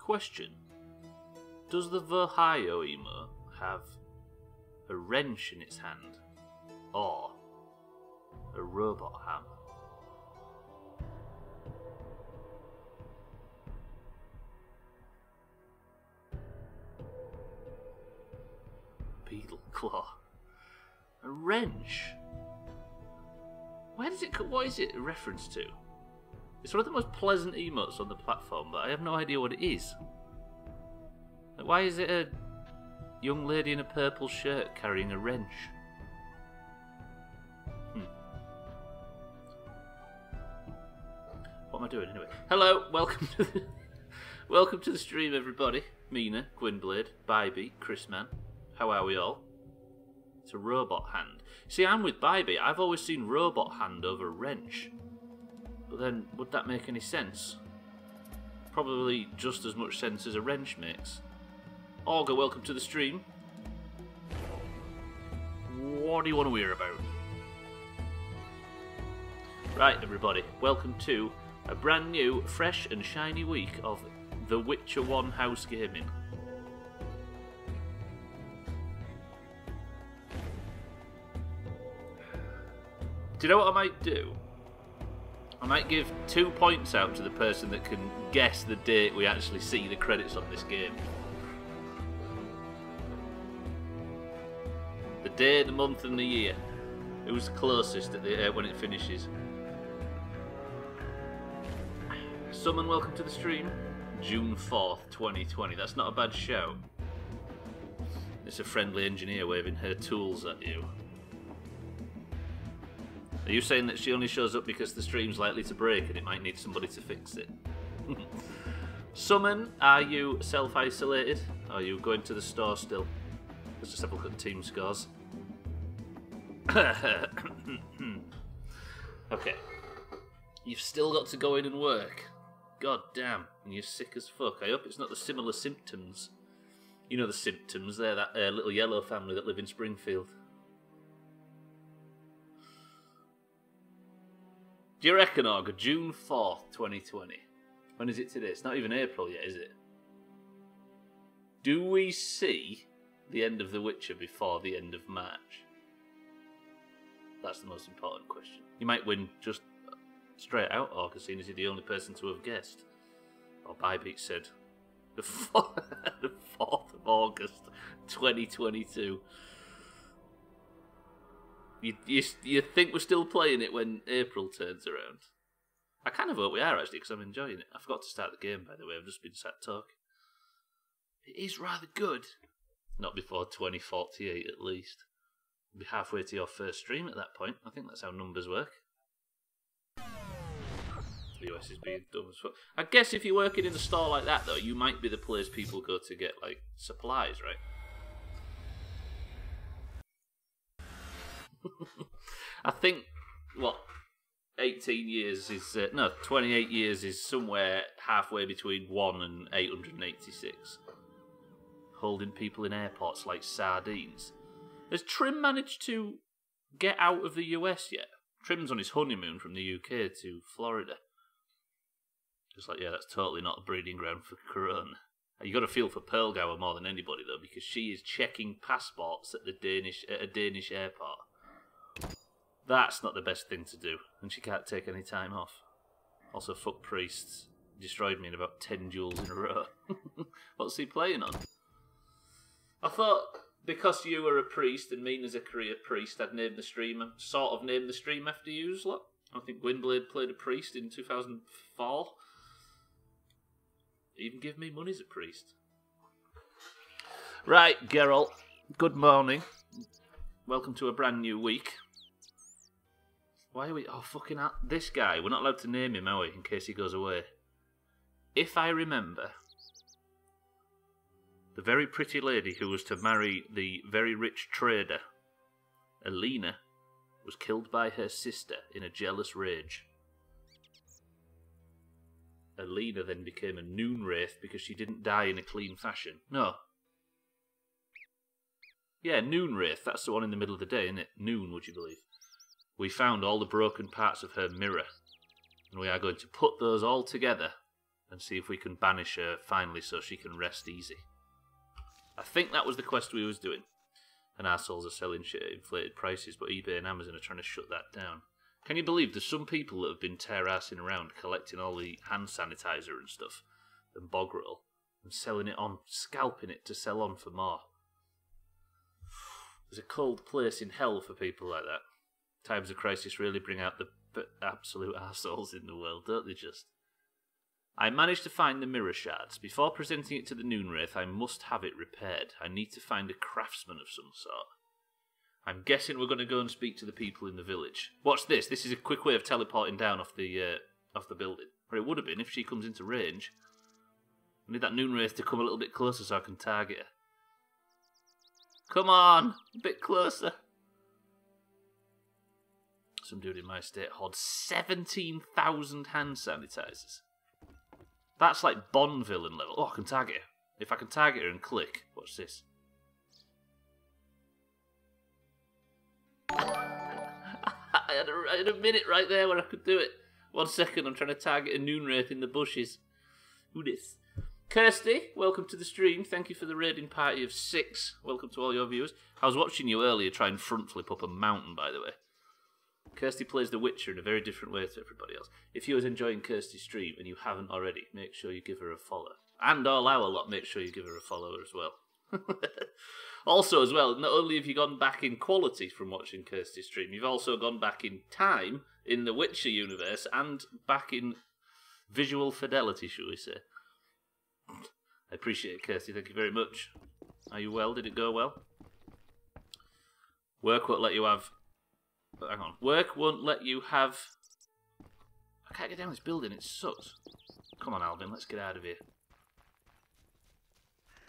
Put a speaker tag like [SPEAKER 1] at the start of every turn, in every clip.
[SPEAKER 1] Question. Does the Ohio emo have a wrench in its hand? Or a robot hammer? Beetle claw. A wrench? Where does it? What is it a reference to? It's one of the most pleasant emotes on the platform, but I have no idea what it is. Like, why is it a young lady in a purple shirt carrying a wrench? What am I doing anyway? Hello, welcome to the stream, everybody. Mina, Gwynblade, Bybee, Chrisman. How are we all? It's a robot hand. See, I'm with Bybee. I've always seen robot hand over wrench. But then, would that make any sense? Probably just as much sense as a wrench makes. Olga, welcome to the stream. What do you want to hear about? Right, everybody. Welcome to a brand new, fresh and shiny week of The Witcher 1 House Gaming. Do you know what I might do? I might give 2 points out to the person that can guess the date we actually see the credits on this game. The day, the month and the year. Who's the closest at the when it finishes? Summon, welcome to the stream. June 4th, 2020. That's not a bad shout. It's a friendly engineer waving her tools at you. Are you saying that she only shows up because the stream's likely to break and it might need somebody to fix it? Summon, are you self-isolated? Are you going to the store still? Let's just have a look at the team scores. Okay. You've still got to go in and work. God damn, and you're sick as fuck. I hope it's not the similar symptoms. You know the symptoms, they're that little yellow family that live in Springfield. Do you reckon, Olga, June 4th, 2020? When is it today? It's not even April yet, is it? Do we see the end of The Witcher before the end of March? That's the most important question. You might win just straight out, Olga, seeing as you're the only person to have guessed. Or Bybee said, the 4th of August, 2022. You think we're still playing it when April turns around? I kind of hope we are, actually, because I'm enjoying it. I forgot to start the game, by the way. I've just been sat talking. It is rather good. Not before 2048, at least. We'll be halfway to your first stream at that point. I think that's how numbers work. The US is being dumb as fuck. I guess if you're working in a store like that, though, you might be the place people go to get, like, supplies, right? I think, what, 18 years is, no, 28 years is somewhere halfway between 1 and 886. Holding people in airports like sardines. Has Trim managed to get out of the US yet? Trim's on his honeymoon from the UK to Florida. Just like, yeah, that's totally not a breeding ground for Corona. You got to feel for Pearlgower more than anybody, though, because she is checking passports at a Danish airport. That's not the best thing to do, and she can't take any time off. Also, fuck priests. Destroyed me in about 10 duels in a row. What's he playing on? I thought, because you were a priest and Mina's a career priest, I'd name the stream, sort of name the stream after you lot. I think Gwynblade played a priest in 2004. Even give me money as a priest. Right, Geralt. Good morning. Welcome to a brand new week. Why are we... Oh, fucking hell. This guy. We're not allowed to name him, are we? In case he goes away. If I remember, the very pretty lady who was to marry the very rich trader, Alina, was killed by her sister in a jealous rage. Alina then became a noon wraith because she didn't die in a clean fashion. No. Yeah, noon wraith. That's the one in the middle of the day, isn't it? Noon, would you believe? We found all the broken parts of her mirror, and we are going to put those all together and see if we can banish her finally so she can rest easy. I think that was the quest we was doing. And assholes are selling shit at inflated prices, but eBay and Amazon are trying to shut that down. Can you believe there's some people that have been tear-assing around collecting all the hand sanitizer and stuff and bog roll and selling it on, scalping it to sell on for more? There's a cold place in hell for people like that. Times of crisis really bring out the absolute assholes in the world, don't they just? I managed to find the mirror shards. Before presenting it to the Noonwraith, I must have it repaired. I need to find a craftsman of some sort. I'm guessing we're going to go and speak to the people in the village. Watch this. This is a quick way of teleporting down off the building. Or it would have been if she comes into range. I need that Noonwraith to come a little bit closer so I can target her. Come on! A bit closer. Some dude in my state hoards 17,000 hand sanitizers. That's like Bond villain level. Oh, I can target her. If I can target her and click, watch this. I had a minute right there where I could do it. 1 second, I'm trying to target a Noonwraith in the bushes. Who this? Kirsty, welcome to the stream. Thank you for the raiding party of 6. Welcome to all your viewers. I was watching you earlier try and front flip up a mountain, by the way. Kirsty plays The Witcher in a very different way to everybody else. If you was enjoying Kirsty's stream and you haven't already, make sure you give her a follow. And all our lot, make sure you give her a follower as well. Also, as well, not only have you gone back in quality from watching Kirsty's stream, you've also gone back in time in the Witcher universe and back in visual fidelity, shall we say. I appreciate it, Kirsty. Thank you very much. Are you well? Did it go well? Work won't let you have... Hang on. Work won't let you have... I can't get down this building. It sucks. Come on, Alvin. Let's get out of here.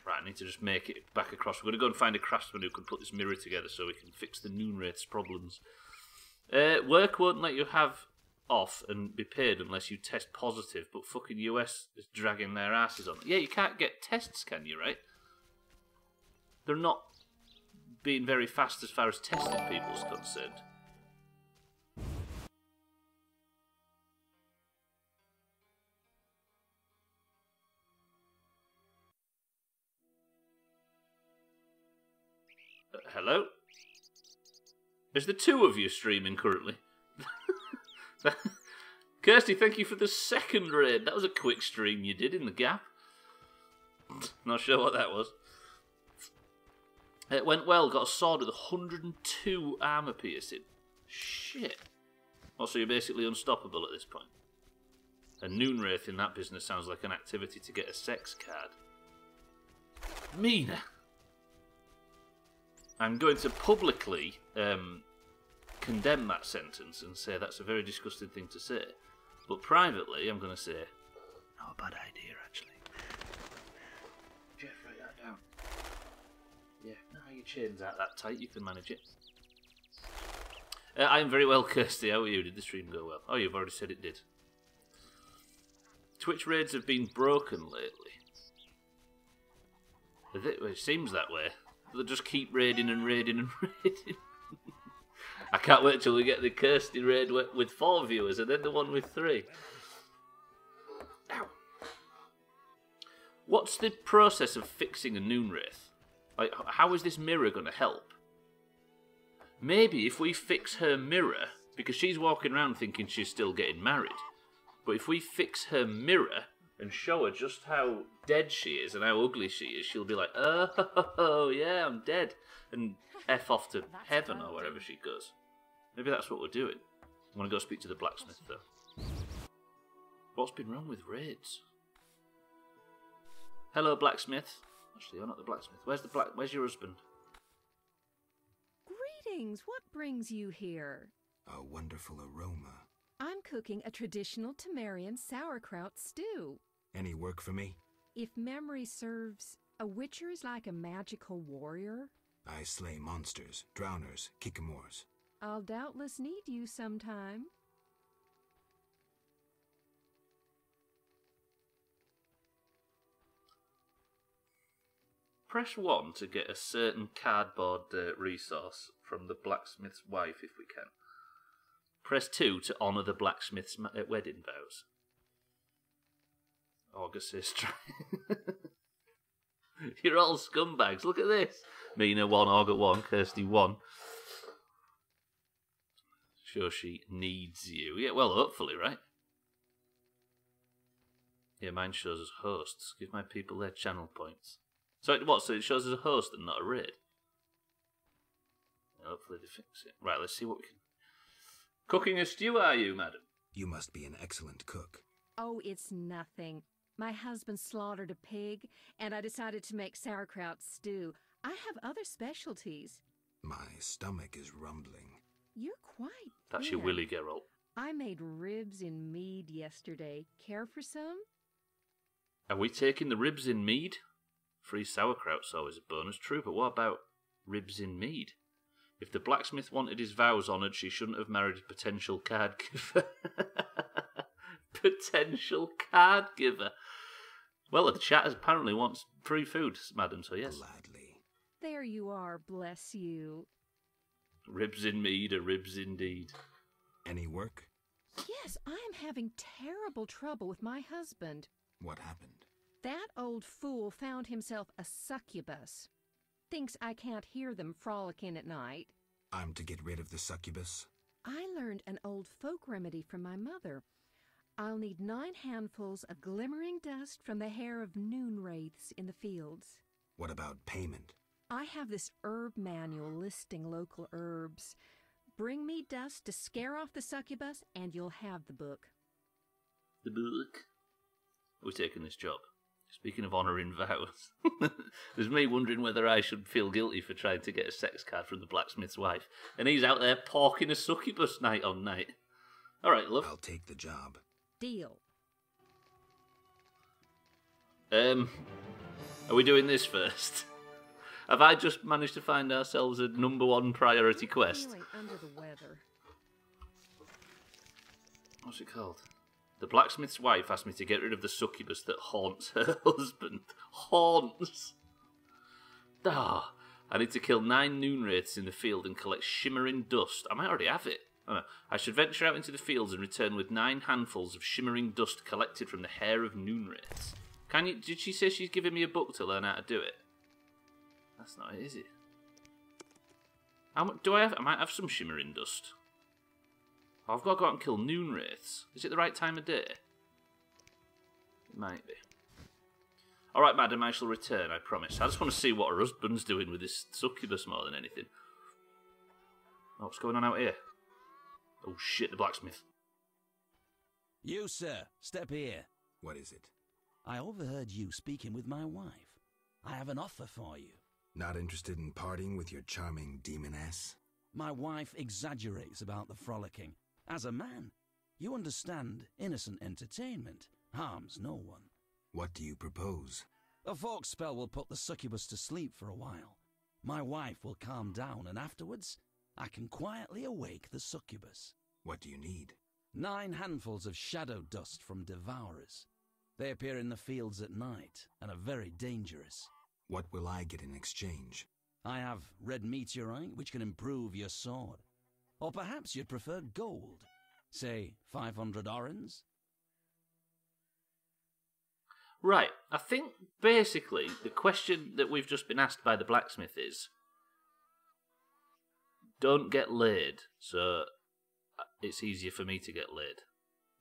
[SPEAKER 1] Right, I need to just make it back across. We're going to go and find a craftsman who can put this mirror together so we can fix the Noonwraith's problems. Work won't let you have off and be paid unless you test positive, but fucking US is dragging their asses on. Yeah, you can't get tests, can you, right? They're not being very fast as far as testing people is concerned. Hello? There's the two of you streaming currently. Kirsty, thank you for the second raid. That was a quick stream you did in the gap. Not sure what that was. It went well. Got a sword with 102 armor piercing. Shit. Also, you're basically unstoppable at this point. A Noonwraith in that business sounds like an activity to get a sex card. Mina. I'm going to publicly condemn that sentence and say that's a very disgusting thing to say. But privately, I'm going to say, not a bad idea, actually. Jeff, write that down. Yeah, no, your chains aren't that tight, you can manage it. I am very well, Kirsty. How are you? Did the stream go well? Oh, you've already said it did. Twitch raids have been broken lately. It seems that way. They'll just keep raiding and raiding and raiding. I can't wait till we get the Kirsty raid with 4 viewers and then the one with 3. Ow. What's the process of fixing a Noonwraith? Like, how is this mirror going to help? Maybe if we fix her mirror, because she's walking around thinking she's still getting married, but if we fix her mirror and show her just how dead she is and how ugly she is, she'll be like, oh, yeah, I'm dead. And F off to heaven or wherever she goes. Maybe that's what we're doing. I want to go speak to the blacksmith, though. What's been wrong with raids? Hello, blacksmith. Actually, you're not the blacksmith. Where's your husband?
[SPEAKER 2] Greetings. What brings you here?
[SPEAKER 3] A wonderful aroma.
[SPEAKER 2] I'm cooking a traditional Temerian sauerkraut stew.
[SPEAKER 3] Any work for me?
[SPEAKER 2] If memory serves, a witcher is like a magical warrior.
[SPEAKER 3] I slay monsters, drowners, kikimors.
[SPEAKER 2] I'll doubtless need you sometime.
[SPEAKER 1] Press 1 to get a certain cardboard resource from the blacksmith's wife if we can. Press 2 to honour the blacksmith's wedding vows. August says try. You're all scumbags. Look at this. Mina 1, August 1, Kirsty 1. Sure she needs you. Yeah, well, hopefully, right? Yeah, mine shows as hosts. Give my people their channel points. So it shows as a host and not a raid? Hopefully they fix it. Right, let's see what we can... Cooking a stew, are you, madam?
[SPEAKER 3] You must be an excellent cook.
[SPEAKER 2] Oh, it's nothing. My husband slaughtered a pig, and I decided to make sauerkraut stew. I have other specialties.
[SPEAKER 3] My stomach is rumbling.
[SPEAKER 2] You're quite
[SPEAKER 1] That's
[SPEAKER 2] thin.
[SPEAKER 1] your Willy Geralt.
[SPEAKER 2] I made ribs in mead yesterday. Care for some?
[SPEAKER 1] Are we taking the ribs in mead? Free sauerkraut's always a bonus. True, but what about ribs in mead? If the blacksmith wanted his vows honoured, she shouldn't have married a potential card giver. Potential card giver. Well, the chat apparently wants free food, madam, so yes.
[SPEAKER 3] Gladly.
[SPEAKER 2] There you are, bless you.
[SPEAKER 1] Ribs in mead are ribs indeed.
[SPEAKER 3] Any work?
[SPEAKER 2] Yes, I am having terrible trouble with my husband.
[SPEAKER 3] What happened?
[SPEAKER 2] That old fool found himself a succubus. Thinks I can't hear them frolicking at night.
[SPEAKER 3] I'm to get rid of the succubus?
[SPEAKER 2] I learned an old folk remedy from my mother. I'll need 9 handfuls of glimmering dust from the hair of noon wraiths in the fields.
[SPEAKER 3] What about payment?
[SPEAKER 2] I have this herb manual listing local herbs. Bring me dust to scare off the succubus, and you'll have the book.
[SPEAKER 1] The book? We're taking this job. Speaking of honouring vows, there's me wondering whether I should feel guilty for trying to get a sex card from the blacksmith's wife, and he's out there porking a succubus night on night. All right, love.
[SPEAKER 3] I'll take the job.
[SPEAKER 2] Deal.
[SPEAKER 1] Are we doing this first? Have I just managed to find ourselves a #1 priority quest?
[SPEAKER 2] Feeling under the weather.
[SPEAKER 1] What's it called? The blacksmith's wife asked me to get rid of the succubus that haunts her husband. Haunts! Ah, I need to kill 9 noon wraiths in the field and collect shimmering dust. I might already have it. Oh, no. I should venture out into the fields and return with 9 handfuls of shimmering dust collected from the hair of noon wraiths. Did she say she's giving me a book to learn how to do it? That's not it, is it? How much do I have? I might have some shimmering dust. I've got to go out and kill noon wraiths. Is it the right time of day? It might be. Alright, madam, I shall return, I promise. I just want to see what her husband's doing with this succubus more than anything. Oh, what's going on out here? Oh shit, the blacksmith.
[SPEAKER 4] You, sir, step here.
[SPEAKER 3] What is it?
[SPEAKER 4] I overheard you speaking with my wife. I have an offer for you.
[SPEAKER 3] Not interested in partying with your charming demoness?
[SPEAKER 4] My wife exaggerates about the frolicking. As a man, you understand innocent entertainment harms no one.
[SPEAKER 3] What do you propose?
[SPEAKER 4] A folk spell will put the succubus to sleep for a while. My wife will calm down, and afterwards, I can quietly awake the succubus.
[SPEAKER 3] What do you need?
[SPEAKER 4] 9 handfuls of shadow dust from devourers. They appear in the fields at night and are very dangerous.
[SPEAKER 3] What will I get in exchange?
[SPEAKER 4] I have red meteorite, which can improve your sword. Or perhaps you'd prefer gold. Say, 500 orens?
[SPEAKER 1] Right, I think basically the question that we've just been asked by the blacksmith is, don't get laid, so it's easier for me to get laid.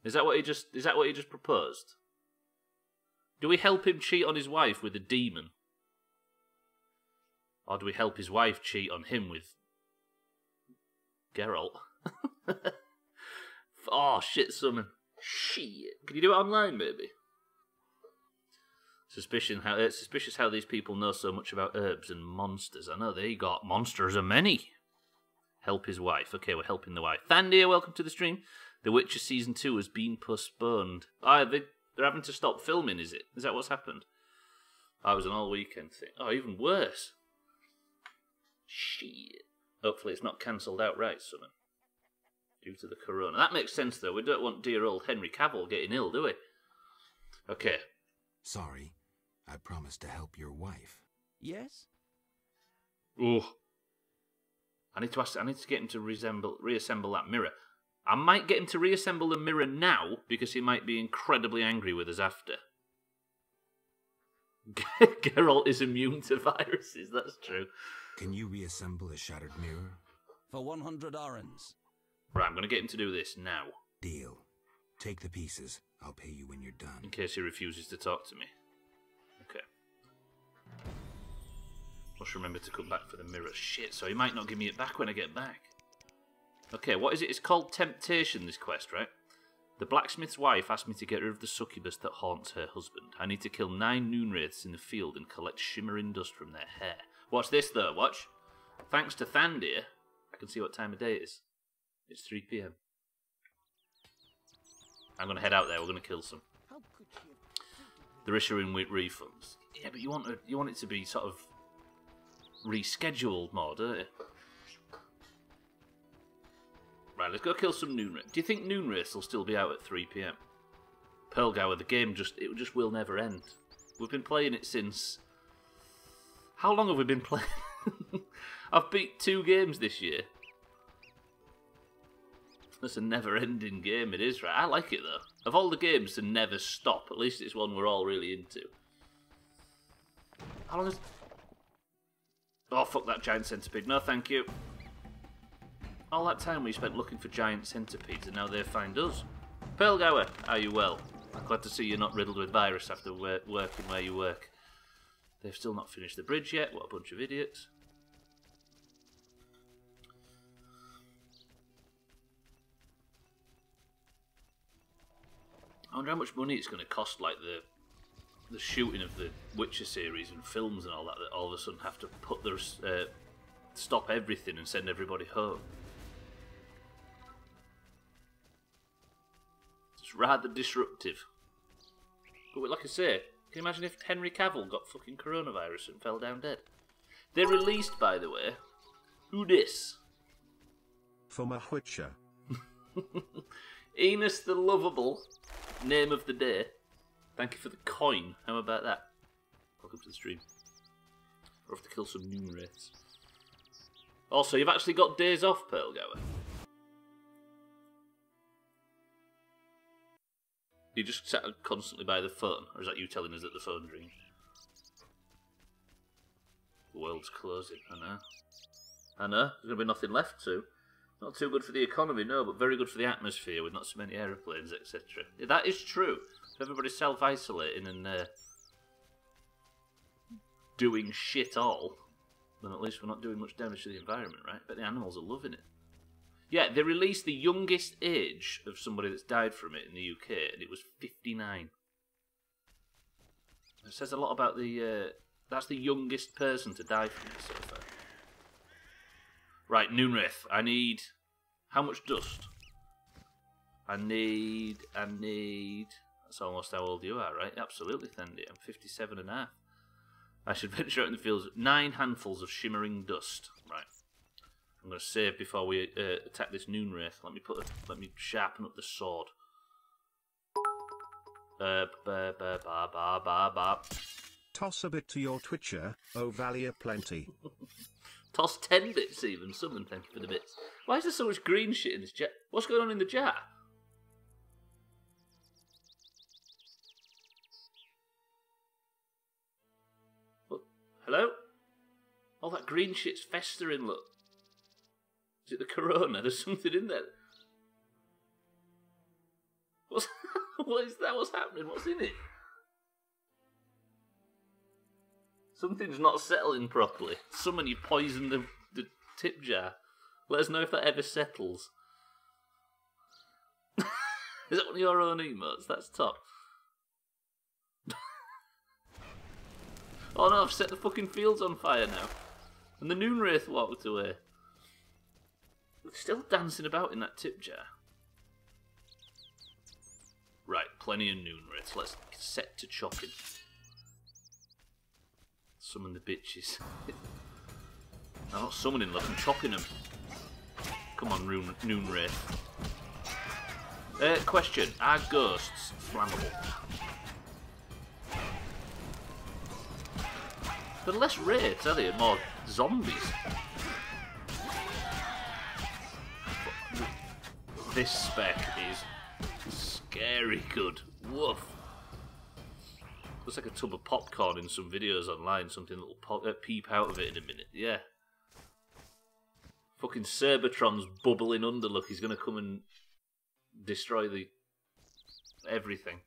[SPEAKER 1] Is that what he just proposed? Do we help him cheat on his wife with a demon? Or do we help his wife cheat on him with Geralt? Oh, shit, summon. Shit. Can you do it online, maybe? Suspicious how these people know so much about herbs and monsters. I know they got monsters of many. Help his wife. Okay, we're helping the wife. Thandia, welcome to the stream. The Witcher Season 2 has been postponed. They're having to stop filming, is it? Is that what's happened? Oh, it was an all-weekend thing. Oh, even worse. Shit. Hopefully it's not cancelled outright, Summon. Due to the corona. That makes sense, though. We don't want dear old Henry Cavill getting ill, do we? Okay.
[SPEAKER 3] Sorry. I promised to help your wife.
[SPEAKER 4] Yes?
[SPEAKER 1] Oh. I need to get him to reassemble that mirror. I might get him to reassemble the mirror now, because he might be incredibly angry with us after. Geralt is immune to viruses, that's true.
[SPEAKER 3] Can you reassemble a shattered mirror?
[SPEAKER 4] For 100 orens.
[SPEAKER 1] Right, I'm going to get him to do this now.
[SPEAKER 3] Deal. Take the pieces. I'll pay you when you're done.
[SPEAKER 1] In case he refuses to talk to me. Okay. Must remember to come back for the mirror. Shit, so he might not give me it back when I get back. Okay, what is it? It's called Temptation, this quest, right? The blacksmith's wife asked me to get rid of the succubus that haunts her husband. I need to kill 9 noonwraiths in the field and collect shimmering dust from their hair. Watch this, though, watch. Thanks to Thandir, I can see what time of day it is. It's 3 PM. I'm going to head out there, we're going to kill some. They're issuing refunds. Yeah, but you want it to be sort of rescheduled more, don't you? Right, let's go kill some Noonwraiths. Do you think Noonwraiths will still be out at 3 PM? Pearlgower, the game just will never end. We've been playing it since... How long have we been playing? I've beat 2 games this year. That's a never-ending game, it is, right? I like it, though. Of all the games to never stop, at least it's one we're all really into. How long is... Oh, fuck that giant centipede. No, thank you. All that time we spent looking for giant centipedes, and now they find us. Pearlgower, are you well? I'm glad to see you're not riddled with virus after working where you work. They've still not finished the bridge yet. What a bunch of idiots. I wonder how much money it's going to cost, like the shooting of the Witcher series and films and all that all of a sudden have to put their stop everything and send everybody home. It's rather disruptive. But like I say, can you imagine if Henry Cavill got fucking coronavirus and fell down dead? They released, by the way, who dis?
[SPEAKER 5] For my Witcher.
[SPEAKER 1] Enos the Lovable, name of the day. Thank you for the coin. How about that? Welcome to the stream. We'll have to kill some Noonwraiths. Also, you've actually got days off, Pearlgower. You just sat constantly by the phone, or is that you telling us that the phone's ringing? The world's closing, I know. I know, there's going to be nothing left soon. Not too good for the economy, no, but very good for the atmosphere with not so many aeroplanes, etc. Yeah, that is true. If everybody's self-isolating and doing shit all, then at least we're not doing much damage to the environment, right? But the animals are loving it. Yeah, they released the youngest age of somebody that's died from it in the UK, and it was 59. It says a lot about the... that's the youngest person to die from it so far. Right, Noonwraith, I need... How much dust? I need... That's almost how old you are, right? Absolutely, Thandy. I'm 57 and a half. I should venture out in the fields. 9 handfuls of shimmering dust. Right. I'm going to save before we attack this Noonwraith. Let me sharpen up the sword.
[SPEAKER 5] Toss a bit to your Twitcher, oh Valia plenty.
[SPEAKER 1] Toss 10 bits even. Someone thank you for the bits. Why is there so much green shit in this jar? What's going on in the jar? What? Hello? All that green shit's festering, look. Is it the corona? There's something in there. What is that? What's happening? What's in it? Something's not settling properly. Someone, you poisoned the tip jar. Let us know if that ever settles. Is that one of your own emotes? That's top. Oh no, I've set the fucking fields on fire now. And the Noonwraith walked away. It's still dancing about in that tip jar. Right, plenty of Noonwraiths. Let's set to chopping. Summon the bitches. I'm not summoning them, I'm chopping them. Come on, Noonwraith. Question, are ghosts flammable? They're less wraiths, are they? More zombies. This spec is scary good. Woof. Looks like a tub of popcorn in some videos online. Something that'll peep out of it in a minute. Yeah. Fucking Cybertron's bubbling under. Look, he's going to come and destroy everything.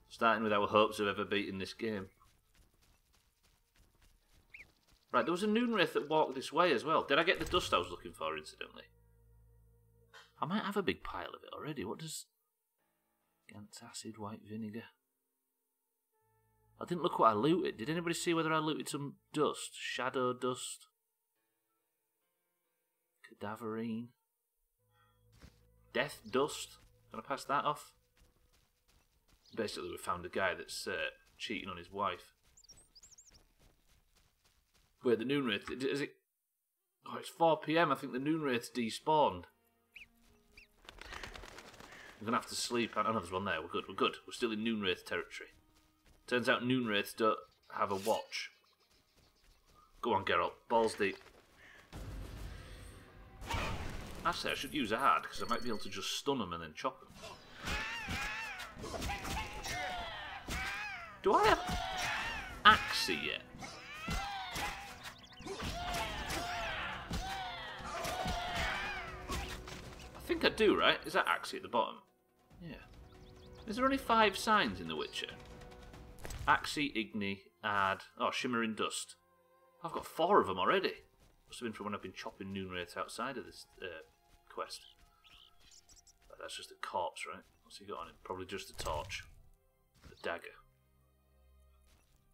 [SPEAKER 1] Starting with our hopes of ever beating this game. Right, there was a Noonwraith that walked this way as well. Did I get the dust I was looking for, incidentally? I might have a big pile of it already. What does... Gant's acid, white vinegar... I didn't look what I looted. Did anybody see whether I looted some dust? Shadow dust? Cadaverine? Death dust? Gonna pass that off? Basically, we found a guy that's cheating on his wife. Wait, the Noonwraith, is it... Oh, it's 4 PM. I think the Noonwraith's despawned. We're gonna have to sleep. Oh no, there's one there. We're good, we're good. We're still in Noonwraith territory. Turns out Noonwraiths don't have a watch. Go on, Geralt. Balls deep. Actually, I should use a hard, because I might be able to just stun them and then chop them. Do I have Axie yet? I think I do, right? Is that Axie at the bottom? Yeah. Is there only 5 signs in The Witcher? Axie, Igni, Add... Oh, Shimmering Dust. I've got 4 of them already. Must have been from when I've been chopping Noonwraiths outside of this quest. But that's just a corpse, right? What's he got on him? Probably just a torch. A dagger.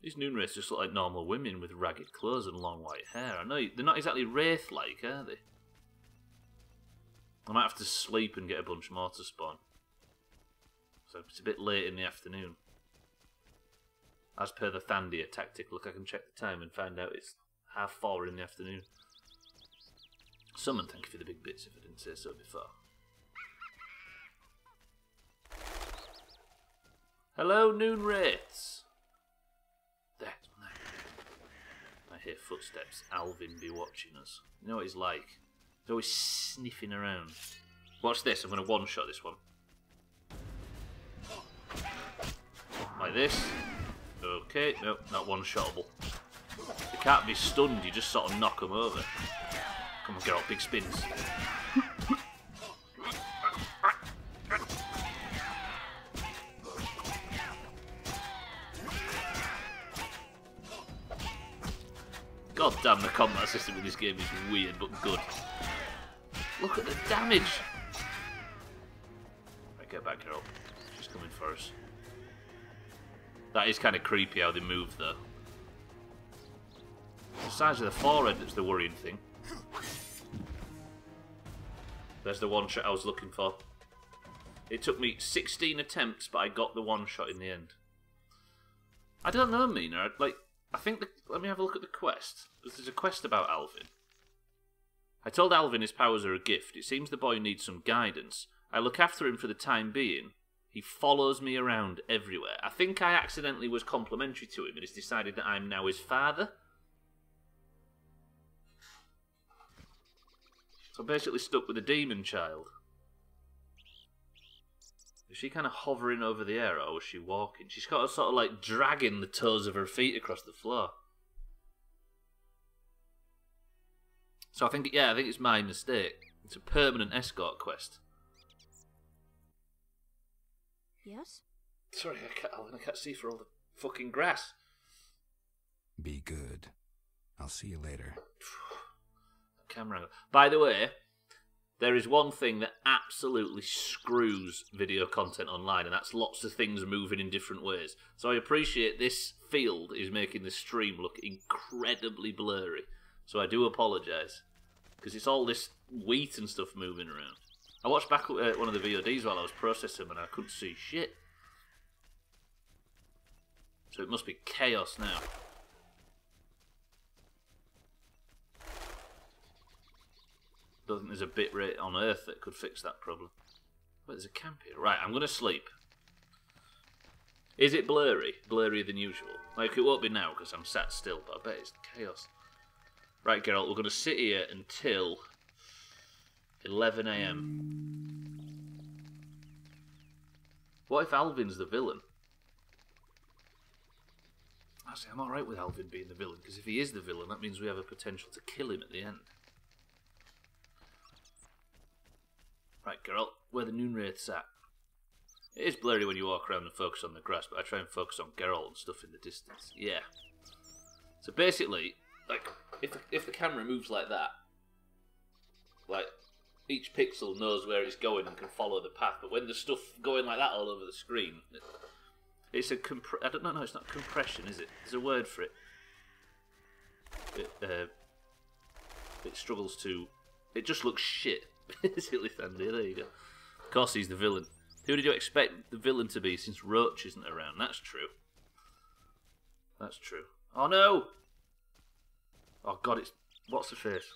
[SPEAKER 1] These Noonwraiths just look like normal women with ragged clothes and long white hair. I know, they're not exactly Wraith-like, are they? I might have to sleep and get a bunch more to spawn. So it's a bit late in the afternoon. As per the Thandia tactic, look, I can check the time and find out it's 4:30 in the afternoon. Summon, thank you for the big bits if I didn't say so before. Hello, Noonwraiths! There. I hear footsteps. Alvin be watching us. You know what he's like? He's always sniffing around. Watch this, I'm going to one-shot this one. Like this. Okay, nope, not one-shottable. They can't be stunned, you just sort of knock them over. Come on, Geralt, big spins. God damn, the combat system in this game is weird but good. Look at the damage! Right, get back, Geralt. She's coming for us. That is kind of creepy how they move, though. The size of the forehead that's the worrying thing. There's the one shot I was looking for. It took me 16 attempts, but I got the one shot in the end. I don't know, Mina. Like, I think... let me have a look at the quest. There's a quest about Alvin. I told Alvin his powers are a gift. It seems the boy needs some guidance. I look after him for the time being. He follows me around everywhere. I think I accidentally was complimentary to him and he's decided that I'm now his father. So I'm basically stuck with a demon child. Is she kind of hovering over the air or is she walking? She's got sort of like dragging the toes of her feet across the floor. So I think it's my mistake. It's a permanent escort quest.
[SPEAKER 2] Yes?
[SPEAKER 1] Sorry, I can't see for all the fucking grass.
[SPEAKER 3] Be good. I'll see you later.
[SPEAKER 1] Camera angle. By the way, there is one thing that absolutely screws video content online, and that's lots of things moving in different ways. So I appreciate this field is making the stream look incredibly blurry. So I do apologise. Because it's all this wheat and stuff moving around. I watched back one of the VODs while I was processing them and I couldn't see shit. So it must be chaos now. Don't think there's a bit rate on Earth that could fix that problem. But there's a camp here. Right, I'm going to sleep. Is it blurry? Blurrier than usual? Like, it won't be now because I'm sat still, but I bet it's chaos. Right, Geralt, we're going to sit here until 11 AM. What if Alvin's the villain? See, I'm alright with Alvin being the villain, because if he is the villain, that means we have a potential to kill him at the end. Right, Geralt, where the Noonwraith's at. It is blurry when you walk around and focus on the grass, but I try and focus on Geralt and stuff in the distance. Yeah. So basically, like, if the camera moves like that, like, each pixel knows where it's going and can follow the path, but when there's stuff going like that all over the screen... It's a I don't know. No, it's not compression, is it? There's a word for it. It struggles to. It just looks shit. Basically, Sandy. There you go. Of course, he's the villain. Who did you expect the villain to be since Roach isn't around? That's true. That's true. Oh no! Oh god, it's what's the face?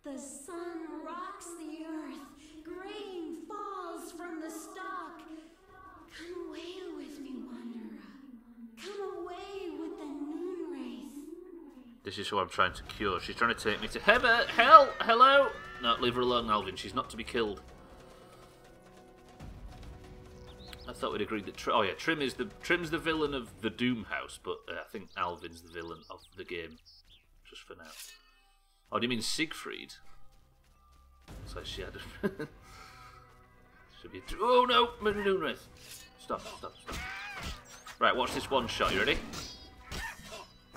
[SPEAKER 6] The sun rocks the earth. Grain falls from the stalk. Come away with me, wanderer. Come away with the Noonwraith.
[SPEAKER 1] This is who I'm trying to cure. She's trying to take me to heaven. Hell! Hello! No, leave her alone, Alvin. She's not to be killed. I thought we'd agreed that... oh yeah, Trim's the villain of the Doomhaus, but I think Alvin's the villain of the game. Just for now. Oh, do you mean Siegfried? Looks like she had a... Should be... oh no! Moonwraith! Stop. Right, watch this one shot. You ready?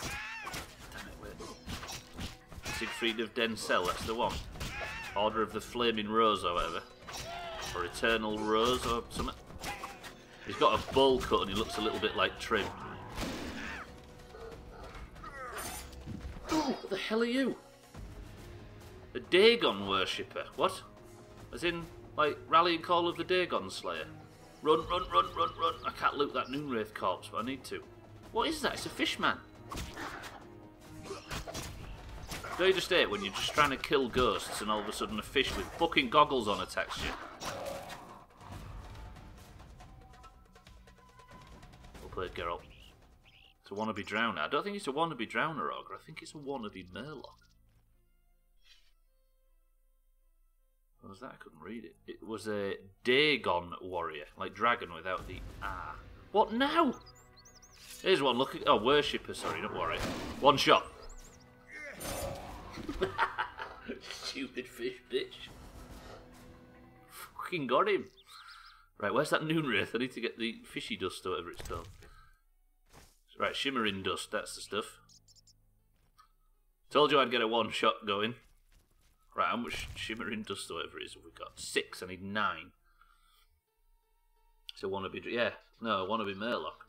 [SPEAKER 1] Damn it, wait. Siegfried of Denzel, that's the one. Order of the Flaming Rose or whatever. Or Eternal Rose or something. He's got a bowl cut and he looks a little bit like Trim. Oh, what the hell are you? A Dagon worshipper. What? As in, like, rallying call of the Dagon Slayer. Run. I can't loot that Noonwraith corpse, but I need to. What is that? It's a fish man. Don't you just hate when you're just trying to kill ghosts and all of a sudden a fish with fucking goggles on attacks you? We'll play Geralt. It's a wannabe drowner. I don't think it's a wannabe drowner ogre. I think it's a wannabe murloc. What was that? I couldn't read it. It was a Dagon warrior, like dragon without the R. What now? Here's one. Look at worshipper. Sorry, not warrior. One shot. Stupid fish, bitch. Fucking got him. Right, where's that Noonwraith? I need to get the fishy dust or whatever it's called. Right, shimmering dust. That's the stuff. Told you I'd get a one shot going. Right, how much shimmering dust or whatever it is have we got? 6, I need 9. So wannabe... yeah, no, wannabe murloc.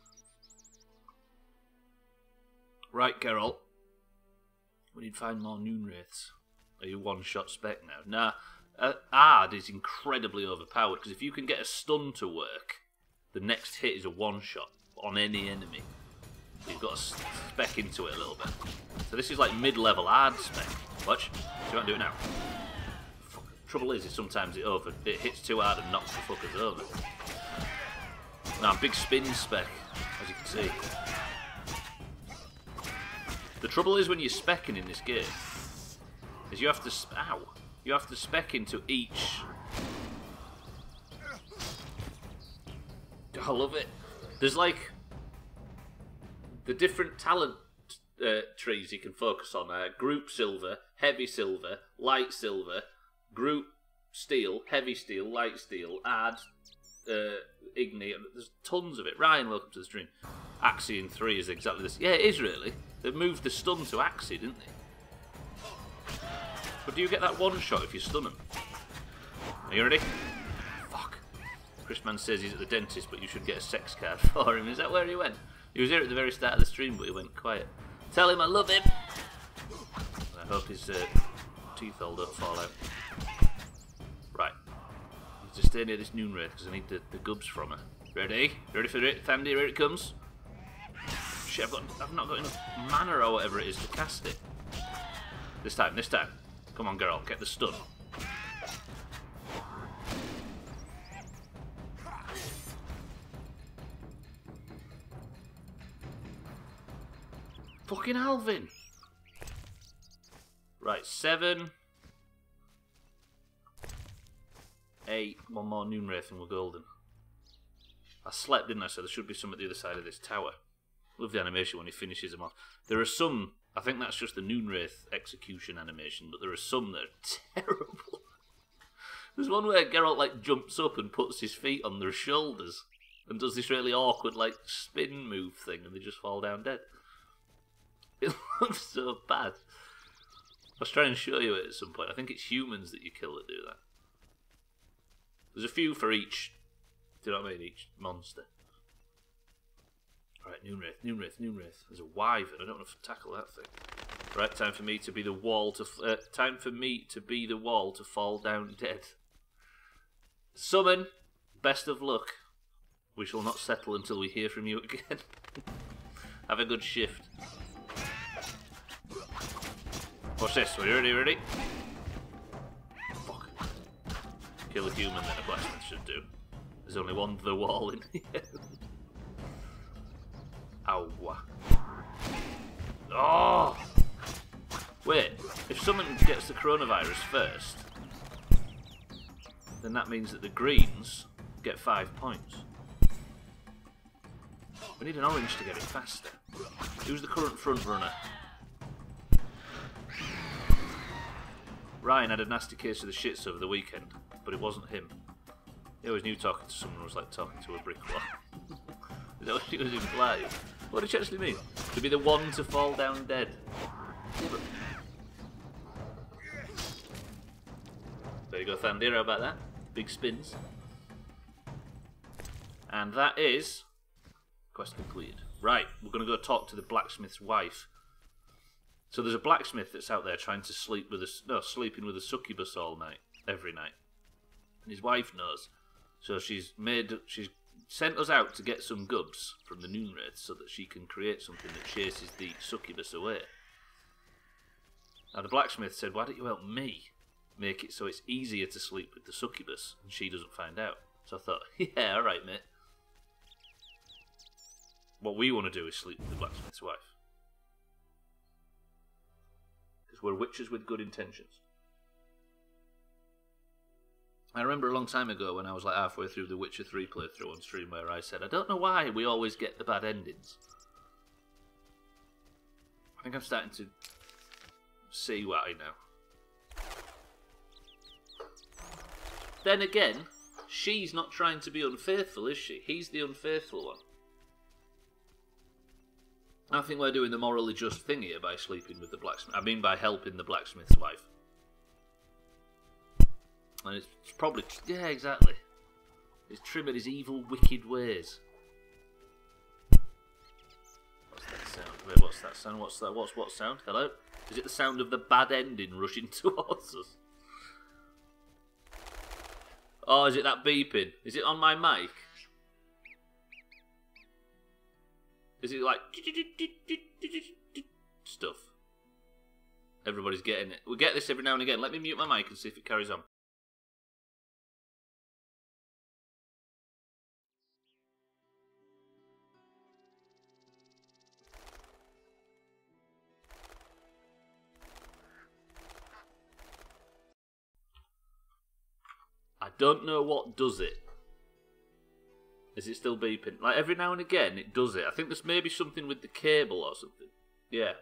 [SPEAKER 1] Right, Geralt. We need to find more Noonwraiths. Are you one-shot spec now? Nah, Ard is incredibly overpowered, because if you can get a stun to work, the next hit is a one-shot on any enemy. You've got to spec into it a little bit. So this is like mid-level Ard spec. Watch. Do you want to do it now? Trouble is sometimes it hits too hard and knocks the fuckers over. Now, big spin spec, as you can see. The trouble is when you're specking in this game, is you have to you have to spec into each. I love it. There's like the different talent trees you can focus on. Group silver, heavy silver, light silver, group steel, heavy steel, light steel, add, ignite. There's tons of it. Ryan, welcome to the stream. Axie in 3 is exactly this. Yeah, it is really. They've moved the stun to Axie, didn't they? But do you get that one shot if you stun them? Are you ready? Fuck. Chrisman says he's at the dentist, but you should get a sex card for him. Is that where he went? He was here at the very start of the stream, but he went quiet. Tell him I love him. I hope his teeth all don't fall out. Right. I need to stay near this Noonwraith because I need the gubs from her. Ready? Ready for it, Thandy? Here it comes. Shit, I've not got enough mana or whatever it is to cast it. This time. Come on, girl, get the stun. Fucking Alvin! Right, 7, 8, one more Noonwraith and we're golden. I slept, didn't I? So there should be some at the other side of this tower. Love the animation when he finishes them off. There are some, I think that's just the Noonwraith execution animation, but there are some that are terrible. There's one where Geralt like jumps up and puts his feet on their shoulders and does this really awkward like spin move thing, and they just fall down dead. It looks so bad. I was trying to show you it at some point. I think it's humans that you kill that do that. There's a few for each, do you know what I mean, each monster. Right, Noonwraith. There's a wyvern. I don't want to tackle that thing. Right, time for me to be the wall to fall down dead. Summon. Best of luck. We shall not settle until we hear from you again. Have a good shift. Watch this. Are you ready? Fuck. Kill a human, then a blacksmith should do. There's only one the wall in here. Ow. Oh! Wait, if someone gets the coronavirus first, then that means that the greens get 5 points. We need an orange to get it faster. Who's the current front runner? Ryan had a nasty case of the shits over the weekend, but it wasn't him. He always knew talking to someone was like talking to a brick wall. Is that what he was implying? What did she actually mean? To be the one to fall down dead. Yeah, but... There you go, Thandir, how about that? Big spins. And that is... quest completed. Right, we're going to go talk to the blacksmith's wife. So there's a blacksmith that's out there trying to sleep with sleeping with a succubus all night, every night. And his wife knows. So she's sent us out to get some goods from the Noonwraiths so that she can create something that chases the succubus away. Now the blacksmith said, why don't you help me make it so it's easier to sleep with the succubus and she doesn't find out? So I thought, yeah, alright mate. What we want to do is sleep with the blacksmith's wife. Because we're witches with good intentions. I remember a long time ago when I was like halfway through the Witcher 3 playthrough on stream where I said, I don't know why we always get the bad endings. I think I'm starting to see why now. Then again, she's not trying to be unfaithful, is she? He's the unfaithful one. I think we're doing the morally just thing here by sleeping with the blacksmith. I mean by helping the blacksmith's wife. And it's probably... yeah, exactly. It's trimming his evil, wicked ways. What's that sound? Wait, what's that sound? What's that? What sound? Hello? Is it the sound of the bad ending rushing towards us? Oh, is it that beeping? Is it on my mic? Is it like... stuff? Everybody's getting it. We get this every now and again. Let me mute my mic and see if it carries on. I don't know what does it. Is it still beeping? Like every now and again it does it. I think there's maybe something with the cable or something. Yeah.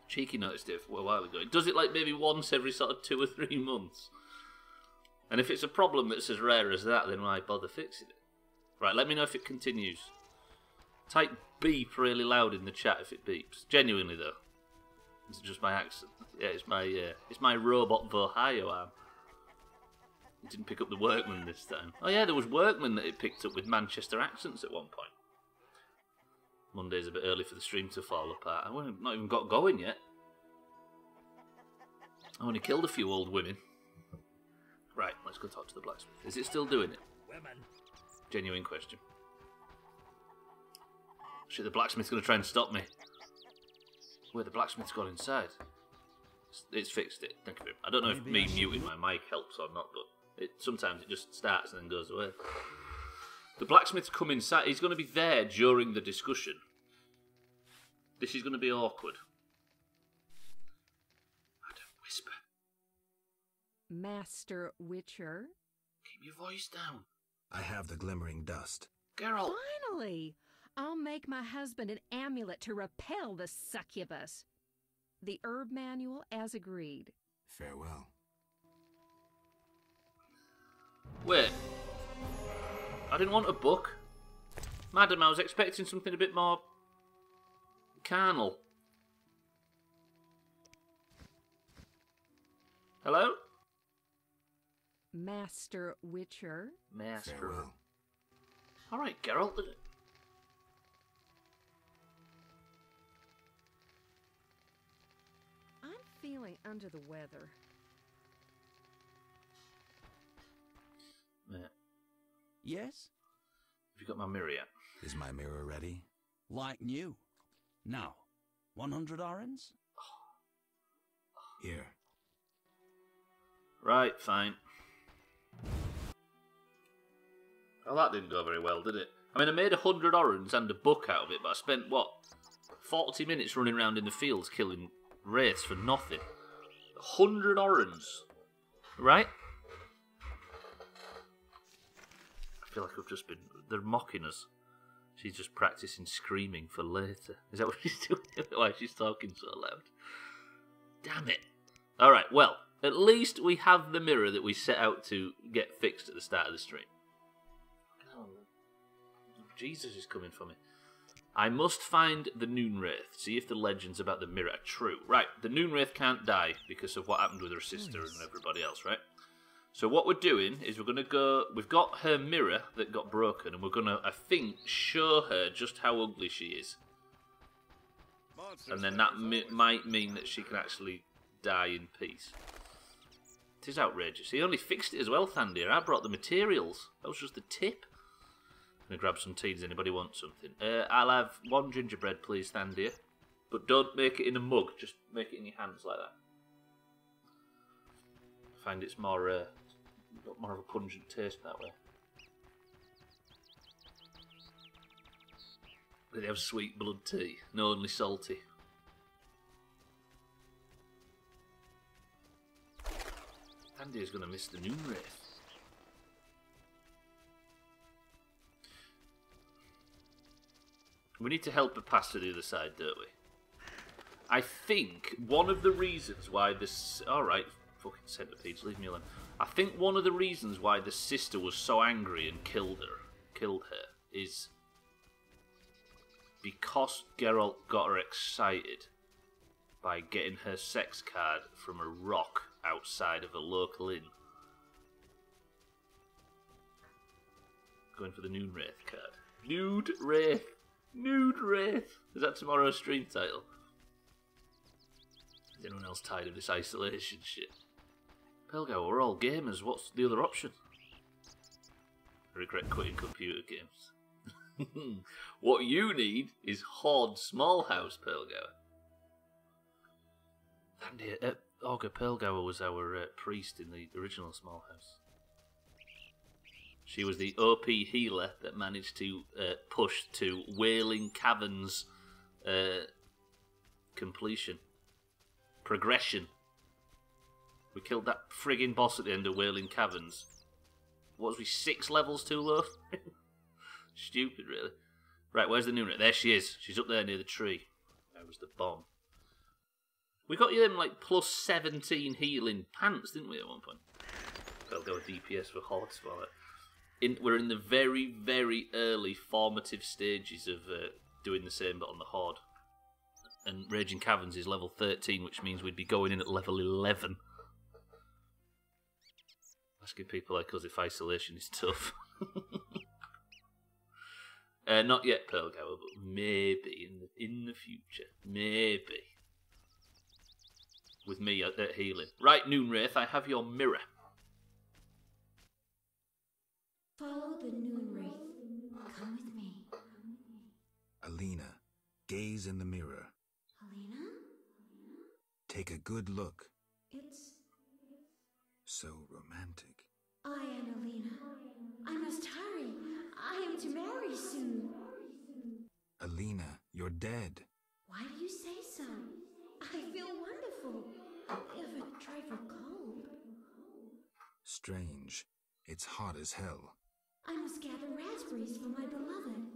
[SPEAKER 1] Cheeky noticed it a while ago. It does it like maybe once every sort of 2 or 3 months. And if it's a problem that's as rare as that, then why bother fixing it? Right, let me know if it continues. Type beep really loud in the chat if it beeps. Genuinely though. It's just my accent. Yeah, it's my robot Vohayo arm. It didn't pick up the workman this time. Oh yeah, there was workman that it picked up with Manchester accents at one point. Monday's a bit early for the stream to fall apart. I've not even got going yet. I only killed a few old women. Right, let's go talk to the blacksmith. Is it still doing it? Women. Genuine question. Shit, the blacksmith's going to try and stop me. Wait, the blacksmith's gone inside. It's fixed it. Thank you very much. I don't know if me muting my mic helps or not, but sometimes it just starts and then goes away. The blacksmith's come inside. He's going to be there during the discussion. This is going to be awkward. I don't whisper.
[SPEAKER 2] Master Witcher.
[SPEAKER 1] Keep your voice down.
[SPEAKER 3] I have the glimmering dust.
[SPEAKER 1] Geralt.
[SPEAKER 2] Finally! I'll make my husband an amulet to repel the succubus. The herb manual as agreed.
[SPEAKER 3] Farewell.
[SPEAKER 1] Wait. I didn't want a book. Madam, I was expecting something a bit more carnal. Hello?
[SPEAKER 2] Master Witcher.
[SPEAKER 1] Master.
[SPEAKER 3] Farewell.
[SPEAKER 1] Alright, Geralt.
[SPEAKER 2] I'm feeling under the weather.
[SPEAKER 1] Yeah.
[SPEAKER 4] Yes?
[SPEAKER 1] Have you got my mirror yet?
[SPEAKER 3] Is my mirror ready?
[SPEAKER 4] Like new. Now, 100 orens?
[SPEAKER 3] Here.
[SPEAKER 1] Right, fine. Well, that didn't go very well, did it? I mean, I made 100 orens and a book out of it, but I spent, what, 40 minutes running around in the fields killing wraiths for nothing. 100 orens. Right? I feel like I've just been... They're mocking us. She's just practicing screaming for later. Is that what she's doing? Why she's talking so loud? Damn it. Alright, well, at least we have the mirror that we set out to get fixed at the start of the stream. Oh, Jesus is coming for me. I must find the Noonwraith, see if the legends about the mirror are true. Right, the Noonwraith can't die because of what happened with her sister and everybody else, right? So what we're doing is we're going to go... We've got her mirror that got broken, and we're going to, I think, show her just how ugly she is. And then that might mean that she can actually die in peace. It is outrageous. He only fixed it as well, Thandir. I brought the materials. That was just the tip. I'm going to grab some tea. Does anybody want something? I'll have one gingerbread, please, Thandir. But don't make it in a mug. Just make it in your hands like that. I find it's more... got more of a pungent taste that way. They have sweet blood tea, no only salty. Andy is going to miss the Noonwraith. We need to help her pass to the other side, don't we? I think one of the reasons why this... Alright, fucking centipedes, leave me alone. I think one of the reasons why the sister was so angry and killed her, is because Geralt got her excited by getting her sex card from a rock outside of a local inn. Going for the Noonwraith card. Nude Wraith. Nude Wraith. Is that tomorrow's stream title? Is anyone else tired of this isolation shit? Pelgo, we're all gamers. What's the other option? I regret quitting computer games. What you need is Horde Small House, Pelgo. And Olga Pelgower was our priest in the original Small House. She was the OP healer that managed to push to Wailing Caverns completion. Progression. We killed that frigging boss at the end of Wailing Caverns. What was we, 6 levels too low? Stupid, really. Right, where's the Noonwraith? There she is. She's up there near the tree. There was the bomb. We got them like plus 17 healing pants, didn't we, at one point? They'll go with DPS for Horde Swallow. We're in the very, very early formative stages of doing the same but on the Horde. And Raging Caverns is level 13, which means we'd be going in at level 11. Asking people like us if isolation is tough. Not yet, Pearlgower, but maybe in the future. Maybe. With me at healing. Right, Noonwraith, I have your mirror.
[SPEAKER 6] Follow the Noonwraith. Come with me.
[SPEAKER 3] Alina, gaze in the mirror.
[SPEAKER 6] Alina?
[SPEAKER 3] Take a good look.
[SPEAKER 6] It's...
[SPEAKER 3] So romantic.
[SPEAKER 6] I am Alina. I must hurry. I am to marry soon.
[SPEAKER 3] Alina, you're dead.
[SPEAKER 6] Why do you say so? I feel wonderful. If a trifle cold.
[SPEAKER 3] Strange. It's hot as hell.
[SPEAKER 6] I must gather raspberries for my beloved.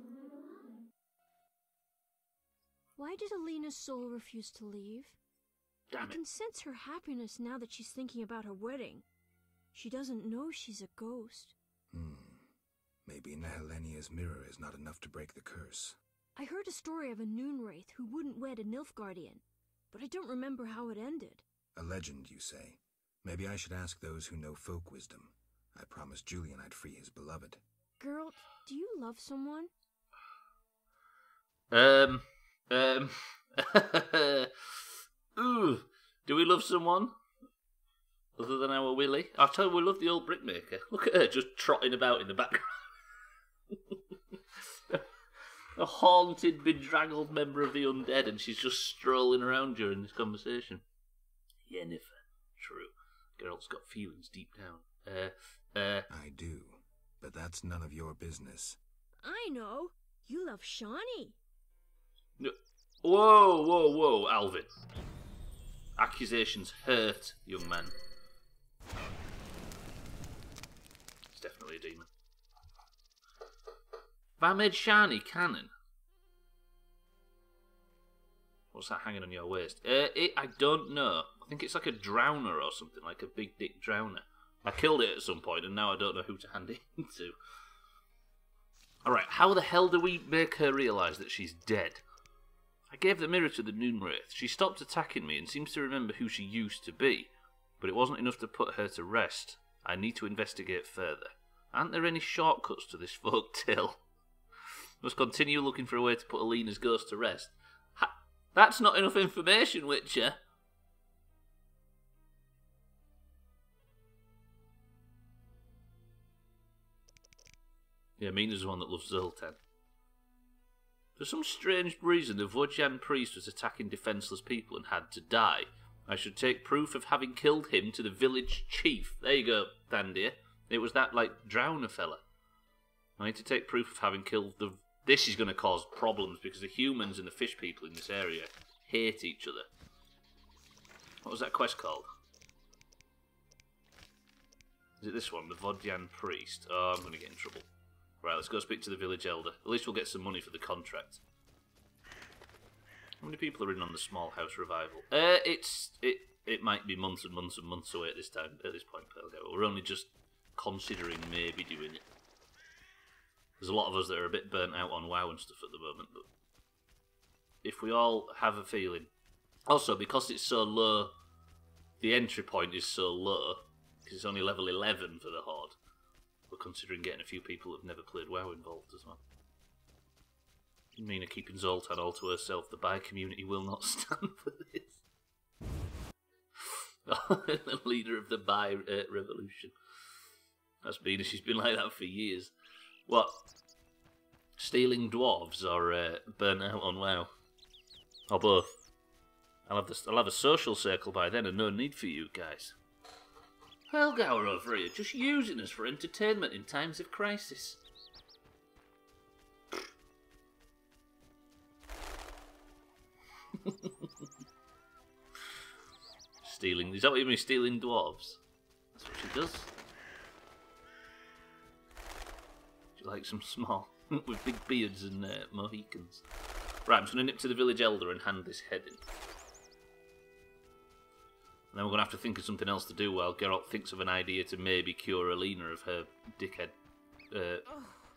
[SPEAKER 7] Why did Alina's soul refuse to leave?
[SPEAKER 1] Damn
[SPEAKER 7] I
[SPEAKER 1] it.
[SPEAKER 7] can sense her happiness now that she's thinking about her wedding. She doesn't know she's a ghost.
[SPEAKER 3] Maybe Nehelenia's mirror is not enough to break the curse.
[SPEAKER 7] I heard a story of a Noonwraith who wouldn't wed a Nilfgaardian, but I don't remember how it ended.
[SPEAKER 3] A legend, you say? Maybe I should ask those who know folk wisdom. I promised Julian I'd free his beloved.
[SPEAKER 7] Geralt, do you love someone?
[SPEAKER 1] Ooh, do we love someone other than our Willie? I'll tell you, we love the old brickmaker. Look at her just trotting about in the background. A haunted, bedraggled member of the undead, and she's just strolling around during this conversation. Yennefer, true. Geralt's got feelings deep down.
[SPEAKER 3] I do, but that's none of your business.
[SPEAKER 7] I know. You love Shawnee.
[SPEAKER 1] Whoa, Alvin. Accusations hurt, young man. It's definitely a demon. Have I made Shani canon? What's that hanging on your waist? I don't know. I think it's like a drowner or something, like a big dick drowner. I killed it at some point, and now I don't know who to hand it to. Alright, how the hell do we make her realise that she's dead? I gave the mirror to the Noonwraith. She stopped attacking me and seems to remember who she used to be, but it wasn't enough to put her to rest. I need to investigate further. Aren't there any shortcuts to this folk tale? Must continue looking for a way to put Alina's ghost to rest. That's not enough information, Witcher. Yeah, Mina's the one that loves Zoltan. For some strange reason, the Vodyan priest was attacking defenceless people and had to die. I should take proof of having killed him to the village chief. There you go, Thandir. It was that, drowner fella. I need to take proof of having killed the... This is going to cause problems because the humans and the fish people in this area hate each other. What was that quest called? Is it this one? The Vodyan priest. Oh, I'm going to get in trouble. Right, let's go speak to the village elder. At least we'll get some money for the contract. How many people are in on the small house revival? It might be months and months and months away at this point, Pelgo. We're only just considering maybe doing it. There's a lot of us that are a bit burnt out on WoW and stuff at the moment, but if we all have a feeling... Also, because it's so low, the entry point is so low, because it's only level 11 for the Horde, we're considering getting a few people who've never played WoW involved as well. Mina keeping Zoltan all to herself. The bi community will not stand for this. The leader of the bi revolution. That's Mina. She's been like that for years. What? Stealing dwarves or burn out on WoW? Or both? I'll have a social circle by then and no need for you guys. Helgauer over here, just using us for entertainment in times of crisis. Stealing, is that what you mean, stealing dwarves? That's what she does. She likes them small, with big beards and Mohicans. Right, I'm just going to nip to the village elder and hand this head in. And then we're going to have to think of something else to do while Geralt thinks of an idea to maybe cure Alina of her dickhead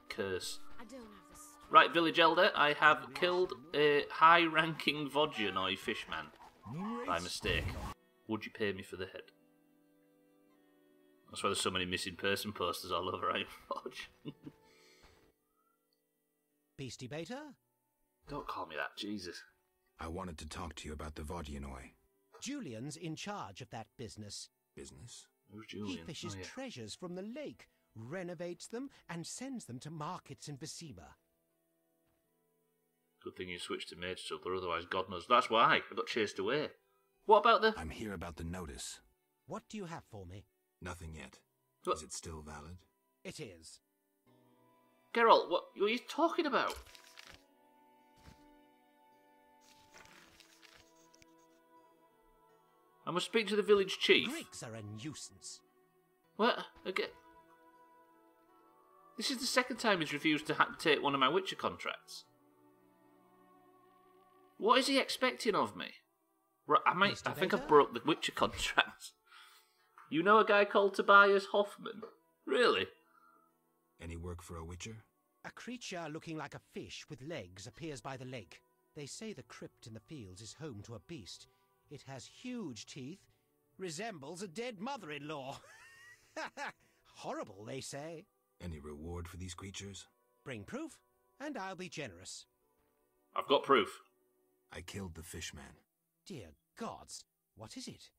[SPEAKER 1] curse.
[SPEAKER 7] I don't have the strength.
[SPEAKER 1] Right, village elder, I have killed a high-ranking Vodyanoi fishman by mistake. Would you pay me for the head? That's why there's so many missing person posters all over Ironforge.
[SPEAKER 8] Beastie Beta?
[SPEAKER 1] Don't call me that, Jesus.
[SPEAKER 3] I wanted to talk to you about the Vodyanoi.
[SPEAKER 8] Julian's in charge of that business.
[SPEAKER 3] Business?
[SPEAKER 1] Who's Julian?
[SPEAKER 8] He fishes
[SPEAKER 1] Oh, yeah.
[SPEAKER 8] treasures from the lake, renovates them, and sends them to markets in Vizima.
[SPEAKER 1] Good thing you switched to Mage Stubbler, otherwise God knows. That's why I got chased away. What about the...
[SPEAKER 3] I'm here about the notice.
[SPEAKER 8] What do you have for me?
[SPEAKER 3] Nothing yet.
[SPEAKER 1] What?
[SPEAKER 3] Is it still valid?
[SPEAKER 8] It is.
[SPEAKER 1] Geralt, what are you talking about? I must speak to the village chief.
[SPEAKER 8] Griggs are a nuisance.
[SPEAKER 1] What? Again? This is the second time he's refused to take one of my Witcher contracts. What is he expecting of me? I think I've broke the Witcher contract. You know a guy called Tobias Hoffman? Really?
[SPEAKER 3] Any work for a Witcher?
[SPEAKER 8] A creature looking like a fish with legs appears by the lake. They say the crypt in the fields is home to a beast. It has huge teeth, resembles a dead mother-in-law. Horrible, they say.
[SPEAKER 3] Any reward for these creatures?
[SPEAKER 8] Bring proof, and I'll be generous.
[SPEAKER 1] I've got proof.
[SPEAKER 3] I killed the fishman.
[SPEAKER 8] Dear gods, what is it?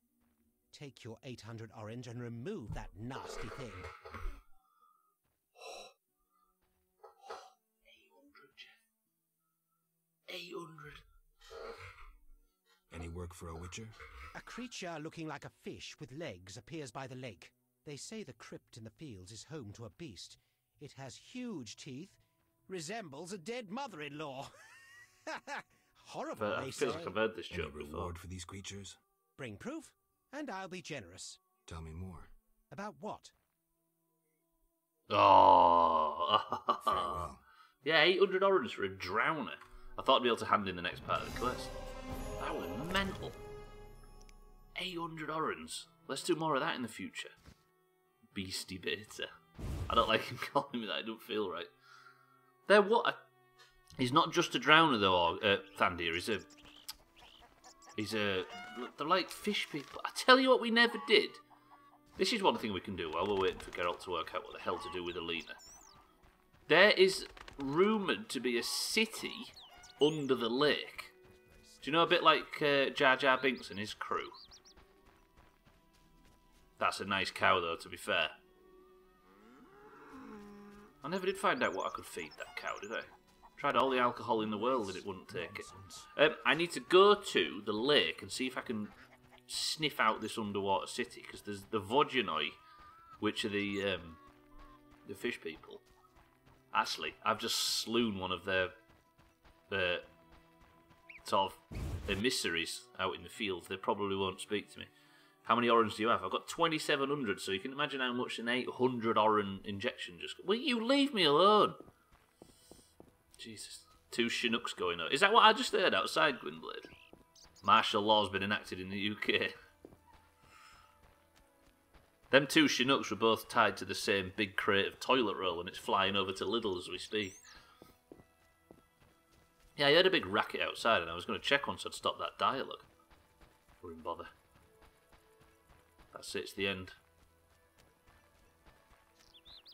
[SPEAKER 8] Take your 800 orange and remove that nasty thing.
[SPEAKER 1] 800.
[SPEAKER 3] Any work for a Witcher?
[SPEAKER 8] A creature looking like a fish with legs appears by the lake. They say the crypt in the fields is home to a beast. It has huge teeth, resembles a dead mother-in-law. Horrible,
[SPEAKER 1] I
[SPEAKER 8] they
[SPEAKER 1] feel
[SPEAKER 8] say.
[SPEAKER 1] like I've heard this
[SPEAKER 3] Any
[SPEAKER 1] joke before.
[SPEAKER 3] reward for these creatures?
[SPEAKER 8] Bring proof, and I'll be generous.
[SPEAKER 3] Tell me more.
[SPEAKER 8] About what?
[SPEAKER 1] Oh.
[SPEAKER 3] Very well.
[SPEAKER 1] Yeah, 800 orange for a drowner. I thought I'd be able to hand in the next part of the quest. That was mental. 800 orange. Let's do more of that in the future. Beastie Beta. I don't like him calling me that. It don't feel right. They're what? He's not just a drowner though, Thandir. They're like fish people. I tell you what we never did. This is one thing we can do while we're waiting for Geralt to work out what the hell to do with Alina. There is rumoured to be a city under the lake. Do you know a bit like Jar Jar Binks and his crew? That's a nice cow though, to be fair. I never did find out what I could feed that cow, did I? Tried all the alcohol in the world and it wouldn't take it. I need to go to the lake and see if I can sniff out this underwater city, because there's the Vodjanoi, which are the fish people. Actually, I've just slewn one of their sort of emissaries out in the fields. They probably won't speak to me. How many orange do you have? I've got 2,700, so you can imagine how much an 800 orange injection just... Will you leave me alone? Jesus. 2 Chinooks going on. Is that what I just heard outside, Gwynblade? Martial law's been enacted in the UK. Them 2 Chinooks were both tied to the same big crate of toilet roll, and it's flying over to Lidl as we speak. Yeah, I heard a big racket outside, and I was going to check once I'd stopped that dialogue. Wouldn't bother. That's it, it's the end.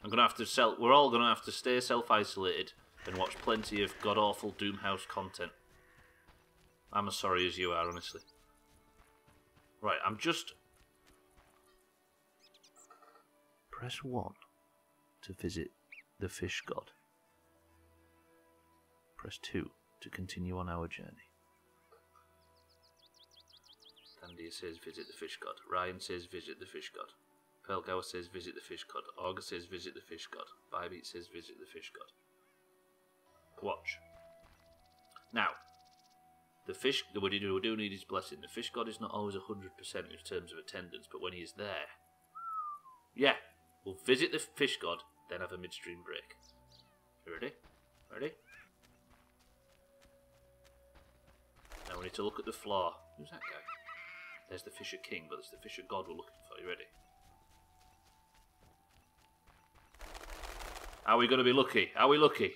[SPEAKER 1] I'm going to have to we're all going to have to stay self-isolated and watch plenty of god-awful Doomhaus content. I'm as sorry as you are, honestly. Right, I'm just... Press 1 to visit the fish god. Press 2 to continue on our journey. Thandir says visit the fish god. Ryan says visit the fish god. Pelgower says visit the fish god. Augur says visit the fish god. Bybeat says visit the fish god. Watch. Now, the fish, we do need his blessing. The fish god is not always 100% in terms of attendance, but when he is there, yeah, we'll visit the fish god, then have a midstream break. You ready? Ready? Now we need to look at the floor. Who's that guy? There's the Fisher King, but it's the Fisher God we're looking for. You ready? Are we going to be lucky? Are we lucky?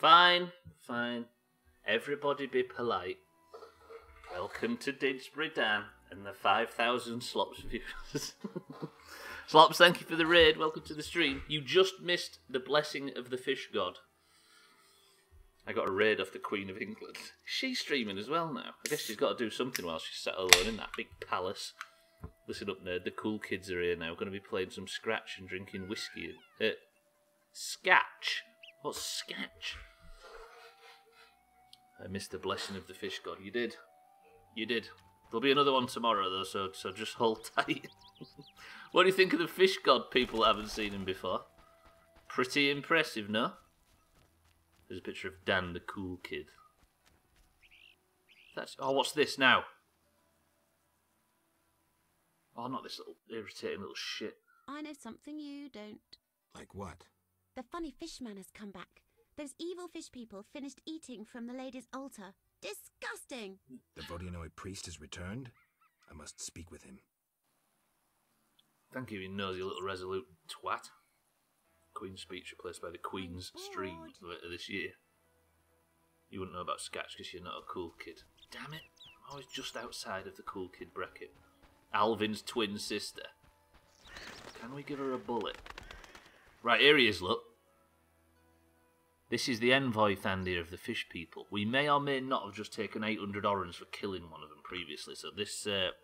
[SPEAKER 1] Fine, fine. Everybody be polite. Welcome to Didsbury Dan and the 5,000 Slops viewers. Slops, thank you for the raid. Welcome to the stream. You just missed the blessing of the fish god. I got a raid off the Queen of England. She's streaming as well now. I guess she's got to do something while she's sat alone in that big palace. Listen up, nerd. The cool kids are here now. Going to be playing some scratch and drinking whiskey. Scatch? What's scatch? I missed the blessing of the fish god. You did. You did. There'll be another one tomorrow, though, so just hold tight. What do you think of the fish god, people that haven't seen him before? Pretty impressive, no? There's a picture of Dan, the cool kid. Oh, what's this now? Oh, not this little irritating little shit.
[SPEAKER 6] I know something you don't.
[SPEAKER 3] Like what?
[SPEAKER 6] The funny fishman has come back. Those evil fish people finished eating from the lady's altar. Disgusting!
[SPEAKER 3] The Vodyanoi priest has returned? I must speak with him.
[SPEAKER 1] Thank you, you nosy little resolute twat. Queen's speech replaced by the Queen's stream later this year. You wouldn't know about Scatch because you're not a cool kid. Damn it, I'm always just outside of the cool kid bracket. Alvin's twin sister. Can we give her a bullet? Right, here he is, look. This is the envoy Thandir of the fish people. We may or may not have just taken 800 orange for killing one of them previously, so this, it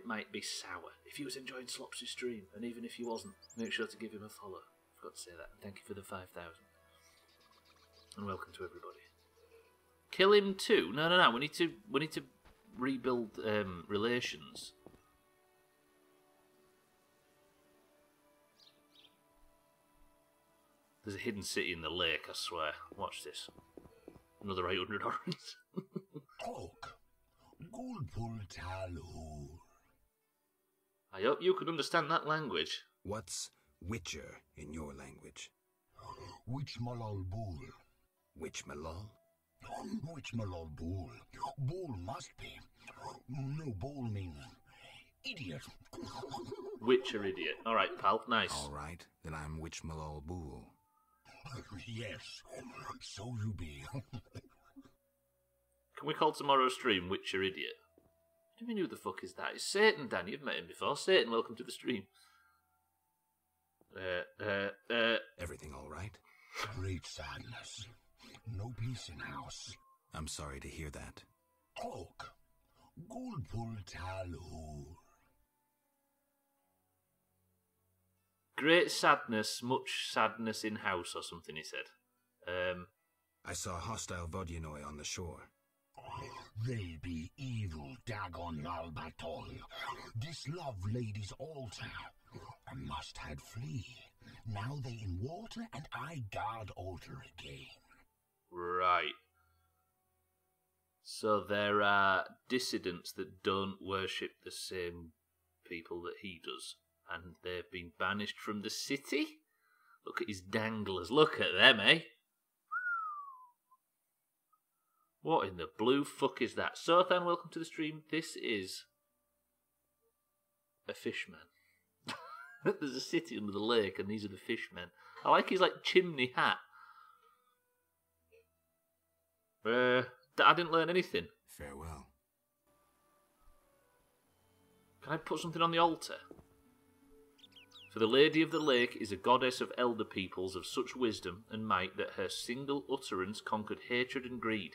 [SPEAKER 1] might be sour. If you was enjoying Slops' stream, and even if you wasn't, make sure to give him a follow. I forgot to say that. And thank you for the 5,000. And welcome to everybody. Kill him too? No. We need to rebuild relations. There's a hidden city in the lake, I swear. Watch this. Another 800 orange. I hope you can understand that language.
[SPEAKER 3] What's Witcher in your language?
[SPEAKER 9] Which malal bull?
[SPEAKER 3] Which malal?
[SPEAKER 9] Which malal bull? Bull must be. No, bull means idiot.
[SPEAKER 1] Witcher idiot. Alright, pal. Nice.
[SPEAKER 3] Alright, then I'm Which malal bull.
[SPEAKER 9] Yes, so you be.
[SPEAKER 1] Can we call tomorrow's stream Witcher idiot? What do you mean, who the fuck is that? It's Satan, Dan. You've met him before. Satan, welcome to the stream.
[SPEAKER 3] Everything all right?
[SPEAKER 9] Great sadness. No peace in house.
[SPEAKER 3] I'm sorry to hear that.
[SPEAKER 9] Oak. Gulpul talu.
[SPEAKER 1] Great sadness, much sadness in house, or something he said.
[SPEAKER 3] I saw hostile Vodyanoi on the shore.
[SPEAKER 9] They be evil, Dagon Albatol. Dislove lady's altar. I must had flee. Now they in water, and I guard altar again.
[SPEAKER 1] Right. So there are dissidents that don't worship the same people that he does, and they've been banished from the city? Look at his danglers. Look at them, eh? What in the blue fuck is that? Sothan, welcome to the stream. This is a fishman. There's a city under the lake, and these are the fishmen. I like his, like, chimney hat. I didn't learn anything.
[SPEAKER 3] Farewell.
[SPEAKER 1] Can I put something on the altar? For the Lady of the Lake is a goddess of elder peoples of such wisdom and might that her single utterance conquered hatred and greed.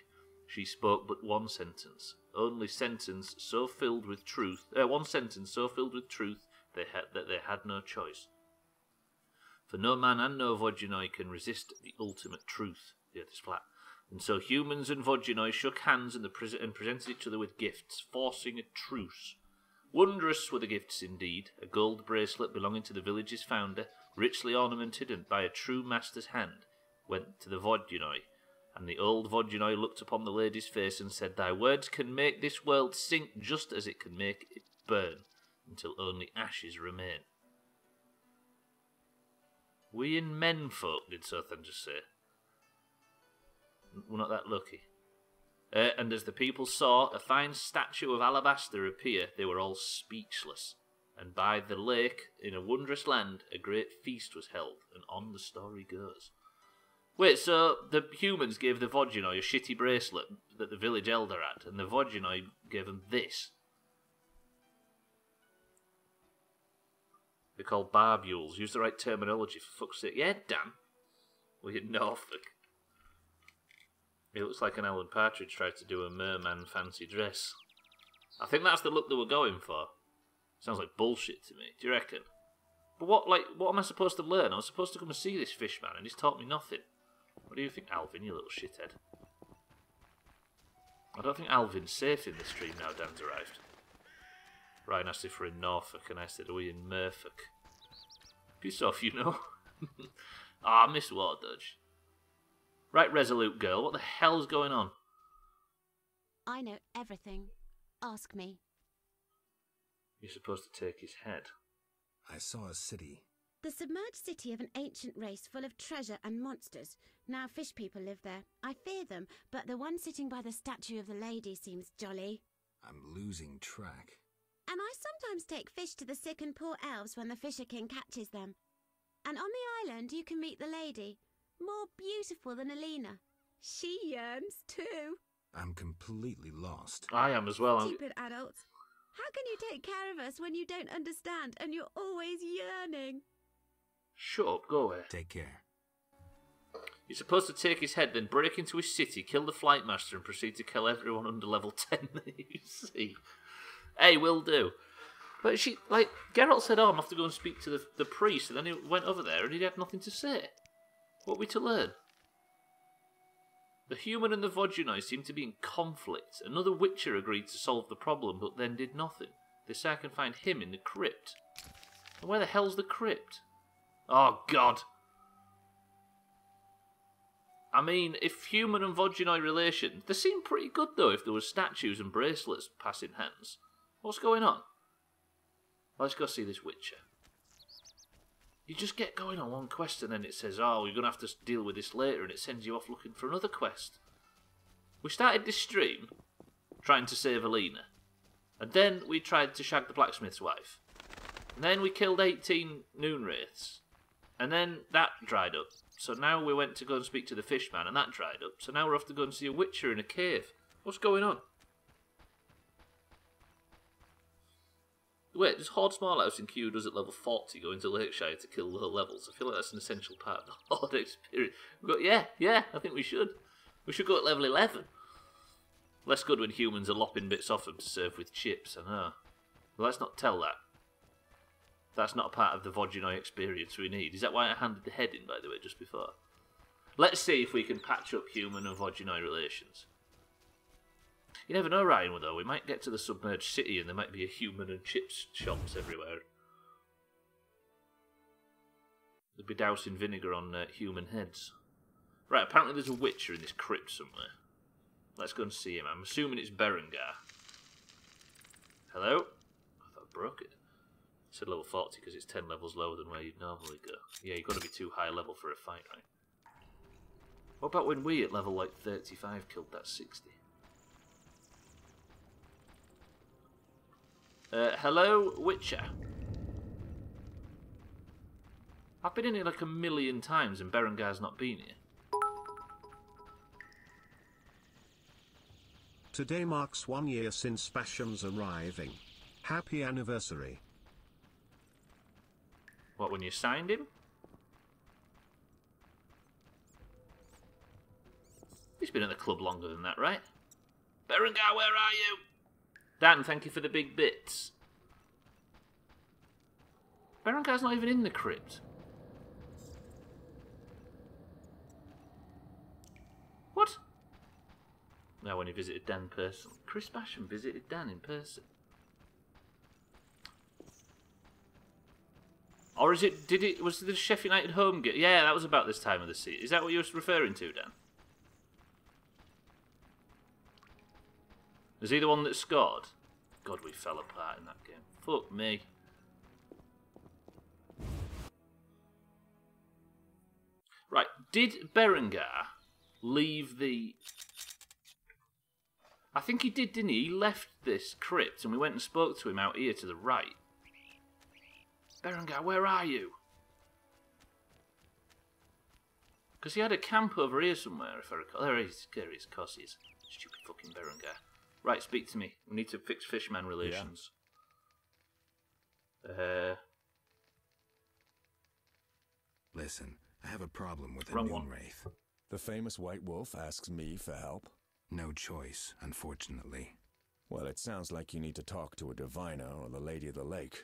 [SPEAKER 1] She spoke but one sentence. Only sentence so filled with truth. One sentence so filled with truth that they had no choice. For no man and no Vodyanoi can resist the ultimate truth. The earth is flat. And so humans and Vodyanoi shook hands and presented each other with gifts, forcing a truce. Wondrous were the gifts indeed. A gold bracelet belonging to the village's founder, richly ornamented and by a true master's hand, went to the Vodyanoi. And the old Vodyanoi looked upon the lady's face and said, "Thy words can make this world sink just as it can make it burn, until only ashes remain." We in menfolk, did Sothan just say? We're not that lucky. And as the people saw a fine statue of alabaster appear, they were all speechless. And by the lake, in a wondrous land, a great feast was held, and on the story goes. Wait, so the humans gave the Vodunoi a shitty bracelet that the village elder had, and the Vodunoi gave them this. They're called barbules. Use the right terminology, for fuck's sake. Yeah, Dan. We're in Norfolk. It looks like an Alan Partridge tried to do a merman fancy dress. I think that's the look they were going for. Sounds like bullshit to me. Do you reckon? But what am I supposed to learn? I was supposed to come and see this fish man, and he's taught me nothing. What do you think, Alvin, you little shithead? I don't think Alvin's safe in the stream now Dan's arrived. Ryan asked if we're in Norfolk, and I said, are we in Merfolk? Piss off, you know. Ah, Miss War Dodge. Right, resolute girl, what the hell's going on?
[SPEAKER 6] I know everything. Ask me.
[SPEAKER 1] You're supposed to take his head.
[SPEAKER 3] I saw a city.
[SPEAKER 6] The submerged city of an ancient race full of treasure and monsters. Now fish people live there. I fear them, but the one sitting by the statue of the lady seems jolly.
[SPEAKER 3] I'm losing track.
[SPEAKER 6] And I sometimes take fish to the sick and poor elves when the Fisher King catches them. And on the island you can meet the lady, more beautiful than Alina. She yearns too.
[SPEAKER 3] I'm completely lost.
[SPEAKER 1] I am as well.
[SPEAKER 6] Stupid adults. How can you take care of us when you don't understand and you're always yearning?
[SPEAKER 1] Shut up, go away.
[SPEAKER 3] Take care.
[SPEAKER 1] You're supposed to take his head, then break into his city, kill the flight master, and proceed to kill everyone under level 10 that you see. Hey, will do. But Geralt said, oh, I'm off to go and speak to the priest, and then he went over there and he had nothing to say. What are we to learn? The human and the Vodunoi seem to be in conflict. Another Witcher agreed to solve the problem, but then did nothing. They say I can find him in the crypt. And where the hell's the crypt? Oh, God. I mean, if human and Vodunoi relations, they seem pretty good, though, if there was statues and bracelets passing hands. What's going on? Let's go see this Witcher. You just get going on one quest and then it says, oh, you're going to have to deal with this later, and it sends you off looking for another quest. We started this stream trying to save Alina. And then we tried to shag the blacksmith's wife. And then we killed 18 noon wraiths. And then that dried up. So now we went to go and speak to the fishman, and that dried up. So now we're off to go and see a Witcher in a cave. What's going on? Wait, does Horde Smallhouse in Q does at level 40 go into Lakeshire to kill low levels? I feel like that's an essential part of the Horde experience. Yeah, I think we should. We should go at level 11. Less good when humans are lopping bits off them to serve with chips, I know. Well, let's not tell that. That's not a part of the Vodunoi experience we need. Is that why I handed the head in, by the way, just before? Let's see if we can patch up human and Vodunoi relations. You never know, Ryan, though. We might get to the submerged city and there might be a human and chips shops everywhere. They'll be dousing vinegar on human heads. Right, apparently there's a Witcher in this crypt somewhere. Let's go and see him. I'm assuming it's Berengar. Hello? I thought I broke it. I said level 40 because it's 10 levels lower than where you'd normally go. Yeah, you've got to be too high level for a fight, right? What about when we, at level like 35, killed that 60? Hello, Witcher. I've been in here like a million times and Berengar's not been here.
[SPEAKER 5] Today marks 1 year since Basham's arriving. Happy anniversary.
[SPEAKER 1] What, when you signed him? He's been at the club longer than that, right? Berengar, where are you? Dan, thank you for the big bits. Berengar's not even in the crypt. What? Now when he visited Dan in person. Chris Basham visited Dan in person. Or is it, was the Sheffield United home game? Yeah, that was about this time of the season. Is that what you were referring to, Dan? Is he the one that scored? God, we fell apart in that game. Fuck me. Right, did Berengar leave the... I think he did, didn't he? He left this crypt and we went and spoke to him out here to the right. Berengar, where are you? Because he had a camp over here somewhere, if I recall. There he is, of course he is. Stupid fucking Berengar. Right, speak to me. We need to fix fishman relations.
[SPEAKER 3] Listen, I have a problem with the
[SPEAKER 1] Wrong one.
[SPEAKER 3] Moonwraith.
[SPEAKER 10] The famous White Wolf asks me for help?
[SPEAKER 3] No choice, unfortunately.
[SPEAKER 10] Well, it sounds like you need to talk to a diviner or the Lady of the Lake.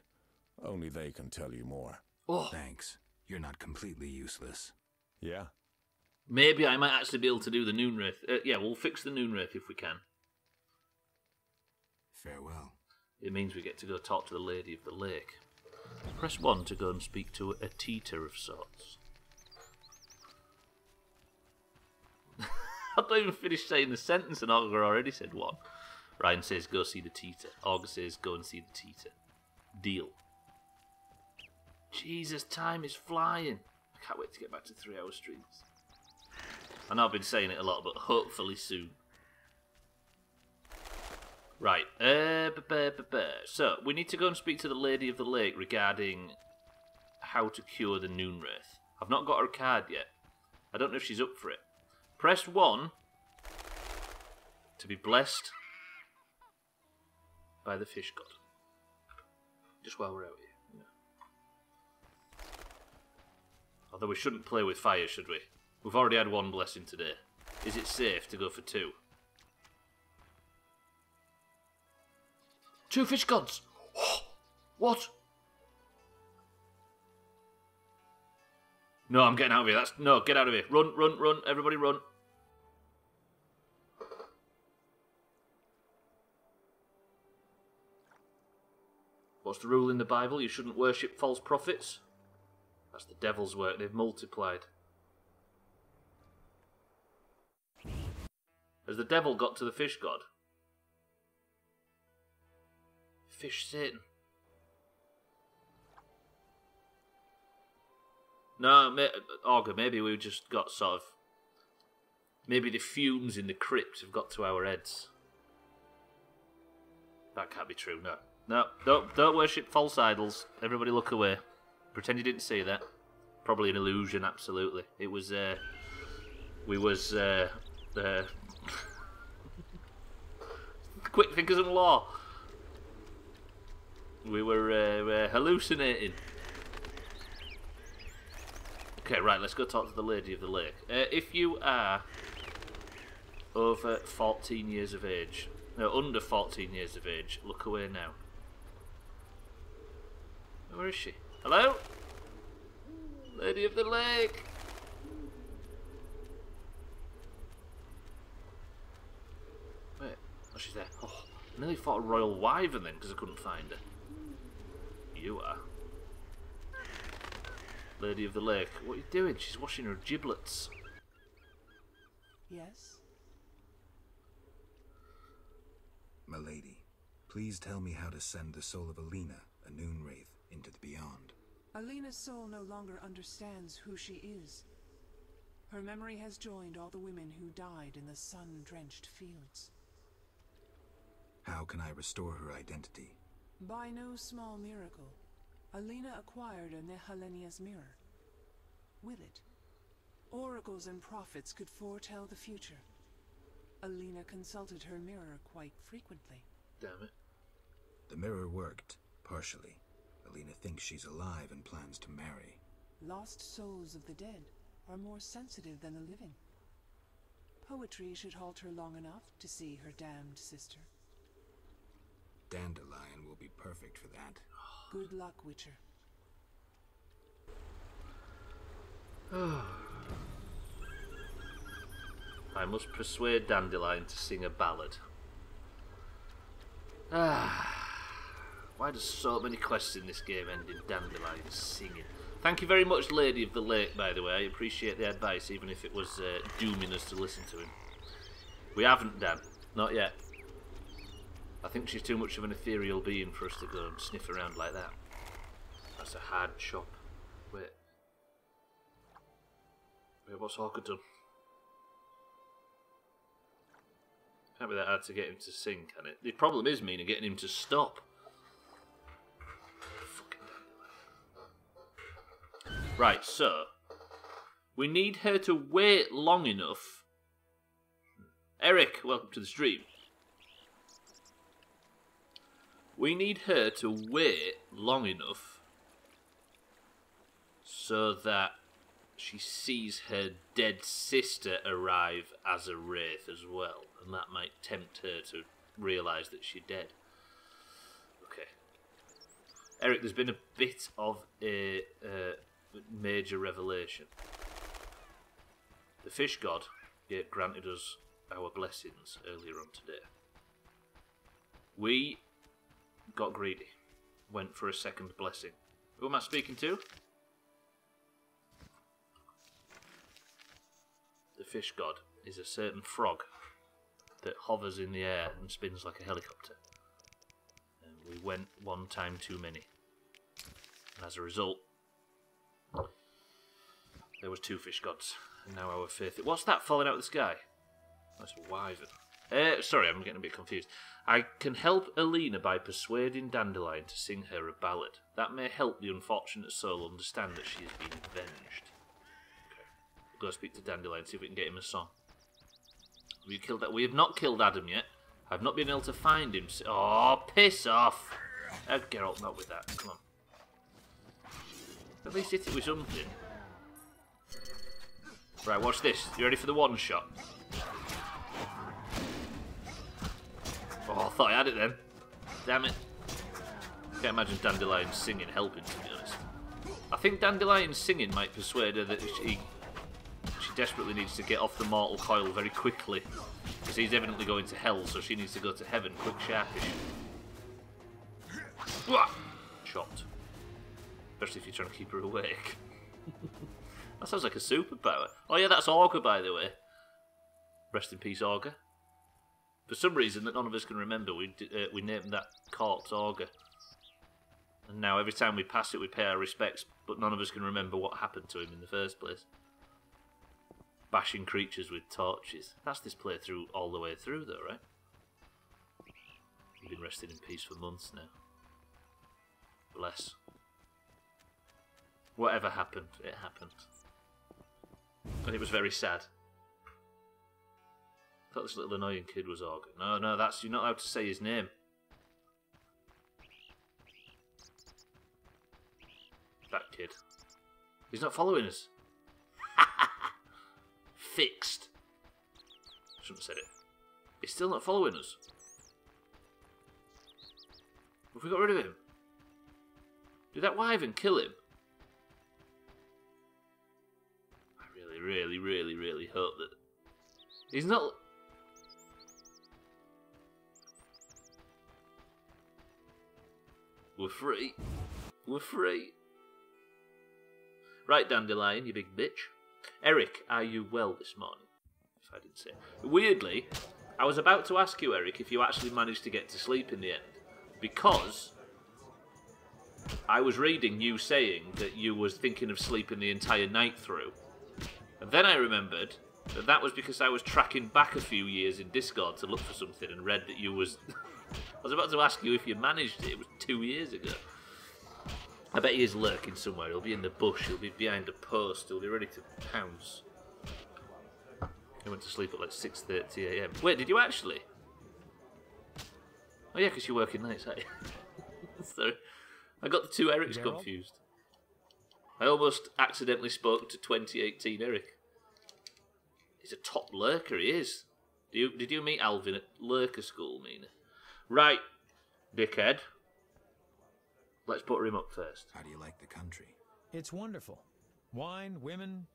[SPEAKER 10] Only they can tell you more.
[SPEAKER 1] Oh.
[SPEAKER 3] Thanks. You're not completely useless.
[SPEAKER 10] Yeah?
[SPEAKER 1] Maybe I might actually be able to do the Noonwraith. Yeah, we'll fix the Noonwraith if we can.
[SPEAKER 3] Farewell.
[SPEAKER 1] It means we get to go talk to the Lady of the Lake. Press 1 to go and speak to a teeter of sorts. I don't even finish saying the sentence and Augur already said 1. Ryan says go see the teeter. Augur says go and see the teeter. Deal. Jesus, time is flying. I can't wait to get back to 3-hour streams. I know I've been saying it a lot, but hopefully soon. Right, so we need to go and speak to the Lady of the Lake regarding how to cure the Noonwraith. I've not got her card yet. I don't know if she's up for it. Press 1 to be blessed by the fish god. Just while we're out here. Yeah. Although we shouldn't play with fire, should we? We've already had 1 blessing today. Is it safe to go for 2? 2 fish gods! What? No, I'm getting out of here. No, get out of here. Run, run, run. Everybody run. What's the rule in the Bible? You shouldn't worship false prophets? That's the devil's work. They've multiplied. Has the devil got to the fish god? Fish Satan. No, Augur, maybe we've just got sort of... Maybe the fumes in the crypt have got to our heads. That can't be true, no. No, don't worship false idols. Everybody look away. Pretend you didn't see that. Probably an illusion, absolutely. It was, quick, think of some law. We were hallucinating. Okay, right, let's go talk to the Lady of the Lake. If you are over 14 years of age, no, under 14 years of age, look away now. Where is she? Hello? Lady of the Lake! Wait, oh, she's there. Oh, I nearly fought a royal wyvern then because I couldn't find her. You are. Lady of the Lake. What are you doing? She's washing her giblets.
[SPEAKER 11] Yes?
[SPEAKER 3] Milady, please tell me how to send the soul of Alina, a Noonwraith, into the beyond.
[SPEAKER 11] Alina's soul no longer understands who she is. Her memory has joined all the women who died in the sun-drenched fields.
[SPEAKER 3] How can I restore her identity?
[SPEAKER 11] By no small miracle, Alina acquired a Nehalenia's mirror. With it, oracles and prophets could foretell the future. Alina consulted her mirror quite frequently.
[SPEAKER 1] Damn it.
[SPEAKER 3] The mirror worked, partially. Alina thinks she's alive and plans to marry.
[SPEAKER 11] Lost souls of the dead are more sensitive than the living. Poetry should halt her long enough to see her damned sister.
[SPEAKER 3] Dandelion will be perfect for that.
[SPEAKER 11] Good luck, Witcher.
[SPEAKER 1] I must persuade Dandelion to sing a ballad. Why does so many quests in this game end in Dandelion singing? Thank you very much, Lady of the Lake, by the way. I appreciate the advice, even if it was dooming us to listen to him. We haven't, Dan. Not yet. I think she's too much of an ethereal being for us to go and sniff around like that. That's a hard chop. Wait, what's Augur done? Can't be that hard to get him to sing, can it? The problem is, Mina, getting him to stop. Fucking Dandelion. Right, so We need her to wait long enough. Eric, welcome to the stream. We need her to wait long enough so that she sees her dead sister arrive as a wraith as well, and that might tempt her to realise that she's dead. Okay. Eric, there's been a bit of a major revelation. The fish god granted us our blessings earlier on today. We got greedy, went for a second blessing. Who am I speaking to? The fish god is a certain frog that hovers in the air and spins like a helicopter. And we went one time too many. And as a result, there was 2 fish gods. And now our faith... What's that falling out of the sky? That's a wyvern. Sorry, I'm getting a bit confused. I can help Alina by persuading Dandelion to sing her a ballad. That may help the unfortunate soul understand that she has been avenged. Okay. We'll go speak to Dandelion, see if we can get him a song. We killed that. We have not killed Adam yet. I've not been able to find him. Oh, piss off! Geralt, not with that. Come on. At least hit it with something. Right, watch this. You ready for the one shot? Oh, I thought I had it then. Damn it. Can't imagine Dandelion singing helping, to be honest. I think Dandelion's singing might persuade her that she desperately needs to get off the mortal coil very quickly. Because he's evidently going to hell, so she needs to go to heaven quick, sharpish. Chopped. Especially if you're trying to keep her awake. That sounds like a superpower. Oh yeah, that's Augur, by the way. Rest in peace, Augur. For some reason that none of us can remember, we named that corpse Augur. And now every time we pass it, we pay our respects, but none of us can remember what happened to him in the first place. Bashing creatures with torches. That's this playthrough all the way through, though, right? We've been resting in peace for months now. Bless. Whatever happened, it happened. And it was very sad. I thought this little annoying kid was Augur. No, that's... You're not allowed to say his name. That kid. He's not following us. Fixed. Shouldn't have said it. He's still not following us. Have we got rid of him? Did that wyvern kill him? I really hope that... He's not... We're free. We're free. Right, Dandelion, you big bitch. Eric, are you well this morning? If I didn't say. Weirdly, I was about to ask you, Eric, if you actually managed to get to sleep in the end. Because I was reading you saying that you was thinking of sleeping the entire night through. And then I remembered that that was because I was tracking back a few years in Discord to look for something and read that you was... I was about to ask you if you managed it. It was 2 years ago. I bet he is lurking somewhere. He'll be in the bush. He'll be behind a post. He'll be ready to pounce. I went to sleep at like 6:30 AM. Wait, did you actually? Oh yeah, because you're working nights, aren't you? Sorry. I got the two Erics confused. I almost accidentally spoke to 2018 Eric. He's a top lurker, he is. Did you meet Alvin at lurker school, Mina? Right, dickhead. Let's put him up first.
[SPEAKER 3] How do you like the country?
[SPEAKER 12] It's wonderful. Wine, women,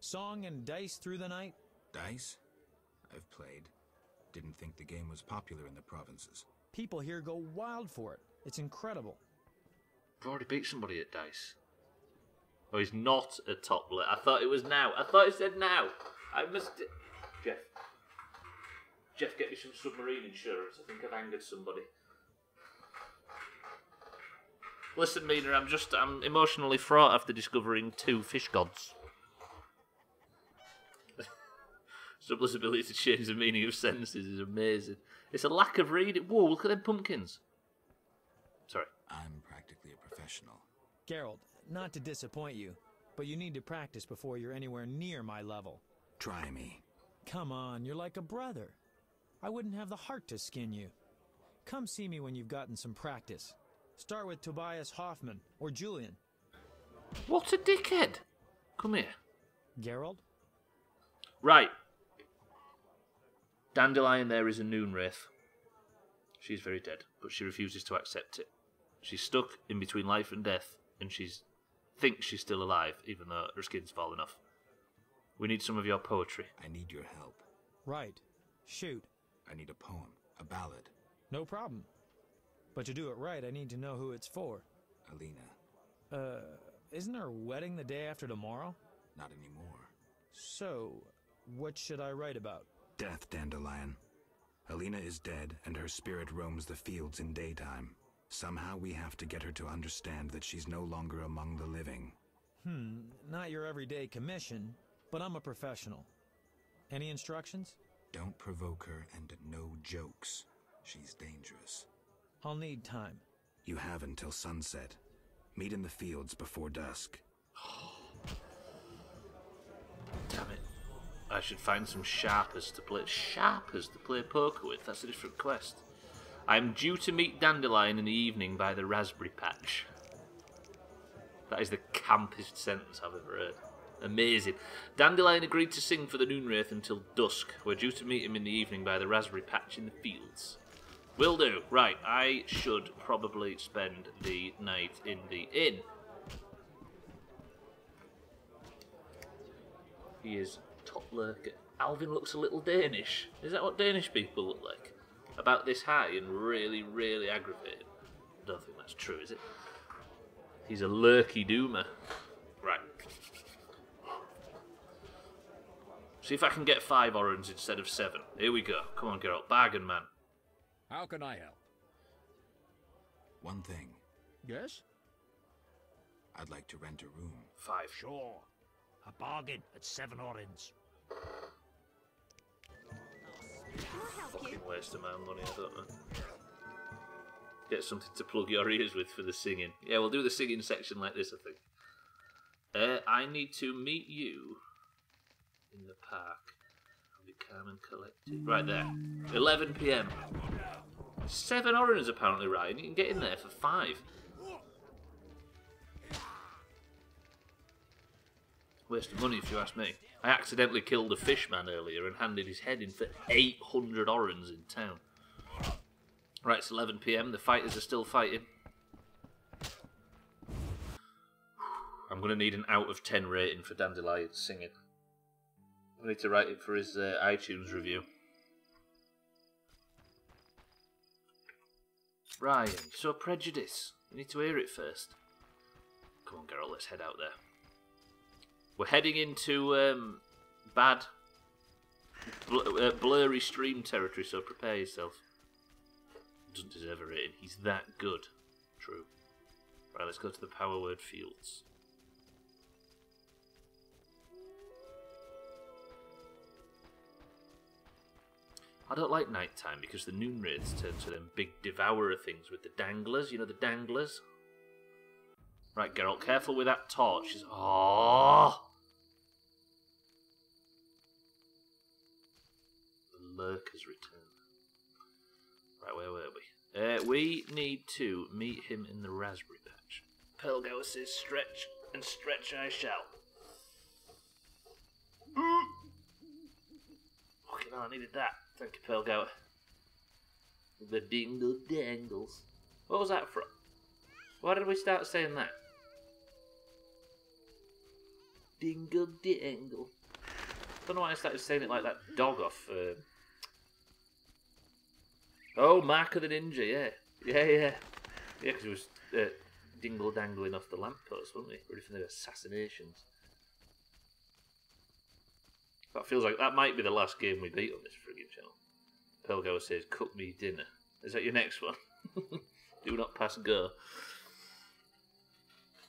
[SPEAKER 12] song and dice through the night.
[SPEAKER 3] Dice? I've played. Didn't think the game was popular in the provinces.
[SPEAKER 12] People here go wild for it. It's incredible.
[SPEAKER 1] I've already beat somebody at dice. Oh, he's not a top lurker. I thought it was now. I thought it said now. I must... Jeff, get me some submarine insurance. I think I've angered somebody. Listen, Mina, I'm emotionally fraught after discovering 2 fish gods. Stubbler's ability to change the meaning of sentences is amazing. It's a lack of reading. Whoa, look at them pumpkins. Sorry.
[SPEAKER 3] I'm practically a professional.
[SPEAKER 12] Geralt, not to disappoint you, but you need to practice before you're anywhere near my level.
[SPEAKER 3] Try me.
[SPEAKER 12] Come on, you're like a brother. I wouldn't have the heart to skin you. Come see me when you've gotten some practice. Start with Tobias Hoffman or Julian.
[SPEAKER 1] What a dickhead! Come here.
[SPEAKER 12] Geralt?
[SPEAKER 1] Right. Dandelion there is a noon wraith. She's very dead, but she refuses to accept it. She's stuck in between life and death, and she thinks she's still alive, even though her skin's fallen off. We need some of your poetry.
[SPEAKER 3] I need your help.
[SPEAKER 12] Right. Shoot.
[SPEAKER 3] I need a poem, a ballad.
[SPEAKER 12] No problem. But to do it right, I need to know who it's for.
[SPEAKER 3] Alina.
[SPEAKER 12] Isn't our wedding the day after tomorrow?
[SPEAKER 3] Not anymore.
[SPEAKER 12] So, what should I write about?
[SPEAKER 3] Death, Dandelion. Alina is dead, and her spirit roams the fields in daytime. Somehow we have to get her to understand that she's no longer among the living.
[SPEAKER 12] Not your everyday commission, but I'm a professional. Any instructions?
[SPEAKER 3] Don't provoke her, and no jokes. She's dangerous.
[SPEAKER 12] I'll need time.
[SPEAKER 3] You have until sunset. Meet in the fields before dusk.
[SPEAKER 1] Damn it. I should find some sharpers to play poker with. That's a different quest. I'm due to meet Dandelion in the evening by the raspberry patch. That is the campest sentence I've ever heard. Amazing. Dandelion agreed to sing for the Noonwraith until dusk. We're due to meet him in the evening by the raspberry patch in the fields. Will do. Right, I should probably spend the night in the inn. He is Stubbler. Alvin looks a little Danish. Is that what Danish people look like? About this high and really, really aggravated. I don't think that's true, is it? He's a lurky doomer. Right. See if I can get 5 orange instead of 7. Here we go. Come on, Geralt. Bargain man.
[SPEAKER 13] How can I help?
[SPEAKER 3] One thing.
[SPEAKER 13] Yes?
[SPEAKER 3] I'd like to rent a room.
[SPEAKER 1] 5.
[SPEAKER 13] Sure. A bargain at 7 orange.
[SPEAKER 1] Fucking waste of my money, I don't know. Get something to plug your ears with for the singing. Yeah, we'll do the singing section like this, I think. I need to meet you in the park. I'll be calm and collected. Right there. 11 PM. 7 oranges apparently, Ryan. You can get in there for 5. Waste of money if you ask me. I accidentally killed a fishman earlier and handed his head in for 800 oranges in town. Right, it's 11 PM. The fighters are still fighting. I'm going to need an out of 10 rating for Dandelion singing. I need to write it for his iTunes review. Ryan, you're so prejudiced. You need to hear it first. Come on, Geralt, let's head out there. We're heading into bad, blurry stream territory, so prepare yourself. Doesn't deserve a rating. He's that good. True. Right, let's go to the Power Word Fields. I don't like nighttime because the noon wraiths turn to them big devourer things with the danglers. You know the danglers? Right, Geralt, careful with that torch. Oh! The lurkers return. Right, where were we? We need to meet him in the raspberry patch. Pearlgower says stretch, and stretch I shall. Fucking hell, I needed that. Thank you, Pearlgower. The dingle dangles. What was that from? Why did we start saying that? Dingle dangle. Don't know why I started saying it like that dog off. Oh, Mark of the Ninja, yeah. Yeah, because he was dingle dangling off the lamppost, wasn't he? Ready for the assassinations. That feels like that might be the last game we beat on this friggin' channel. Pearlgower says, cook me dinner. Is that your next one? Do not pass go.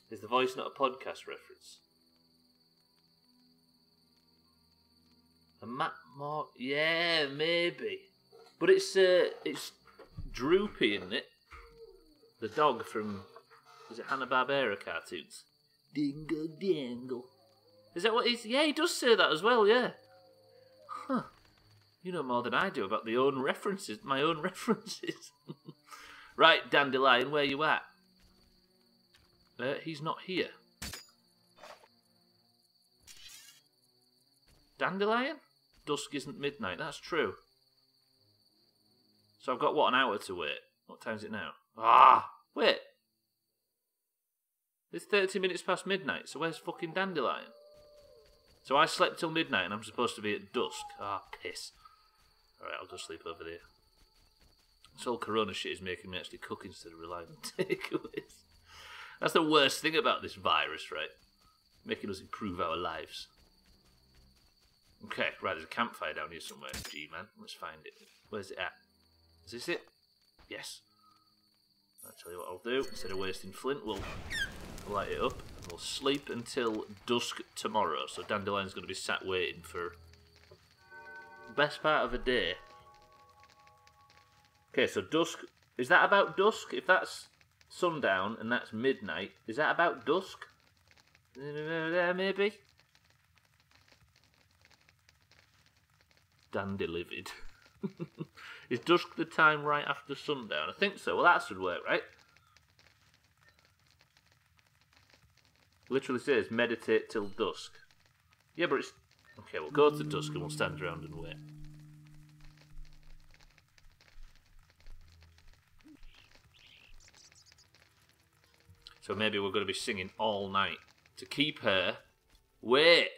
[SPEAKER 1] Is the voice not a podcast reference? A Matt Moore? Yeah, maybe. But it's Droopy, isn't it? The dog from, is it Hanna-Barbera cartoons? Dingle dangle. Is that what he's... Yeah, he does say that as well, yeah. Huh. You know more than I do about my own references. Right, Dandelion, where you at? He's not here. Dandelion? Dusk isn't midnight, that's true. So I've got, what, an hour to wait? What time is it now? Wait. It's 30 minutes past midnight, so where's fucking Dandelion? So I slept till midnight and I'm supposed to be at dusk. Piss. Alright, I'll go sleep over there. This whole corona shit is making me actually cook instead of relying on takeaways. That's the worst thing about this virus, right? Making us improve our lives. Okay, right, there's a campfire down here somewhere. G-man, let's find it. Where's it at? Is this it? Yes. I'll tell you what I'll do. Instead of wasting flint, we'll light it up and we'll sleep until dusk tomorrow. So Dandelion's going to be sat waiting for the best part of a day. Okay, so dusk. Is that about dusk? If that's sundown and that's midnight, is that about dusk? Maybe? Dandelivid. Is dusk the time right after sundown? I think so. Well, that should work, right? Literally says meditate till dusk. Yeah, but it's... Okay, we'll go to dusk and we'll stand around and wait. So maybe we're going to be singing all night to keep her... Wait!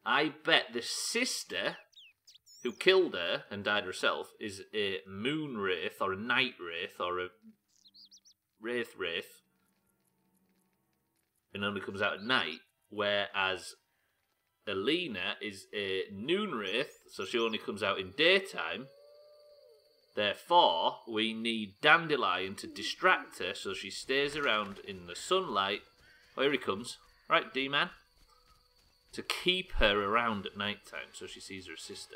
[SPEAKER 1] I bet the sister who killed her and died herself is a moon wraith or a night wraith or a wraith and only comes out at night, whereas Alina is a noon wraith, so she only comes out in daytime. Therefore, we need Dandelion to distract her so she stays around in the sunlight. Oh, here he comes. Right, D-man. To keep her around at night time so she sees her sister.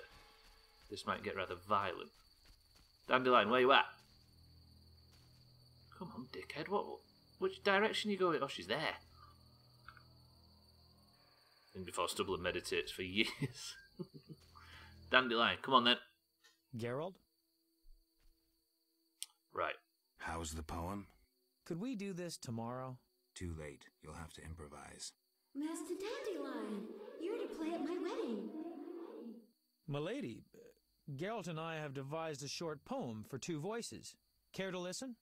[SPEAKER 1] This might get rather violent. Dandelion, where you at? Come on, dickhead. Which direction are you going? Oh, she's there. And before Stubbler meditates for years. Dandelion, come on then.
[SPEAKER 12] Geralt?
[SPEAKER 1] Right.
[SPEAKER 3] How's the poem?
[SPEAKER 12] Could we do this tomorrow?
[SPEAKER 3] Too late. You'll have to improvise.
[SPEAKER 6] Master Dandelion, you're to play at my wedding.
[SPEAKER 12] Milady, Geralt and I have devised a short poem for 2 voices. Care to listen?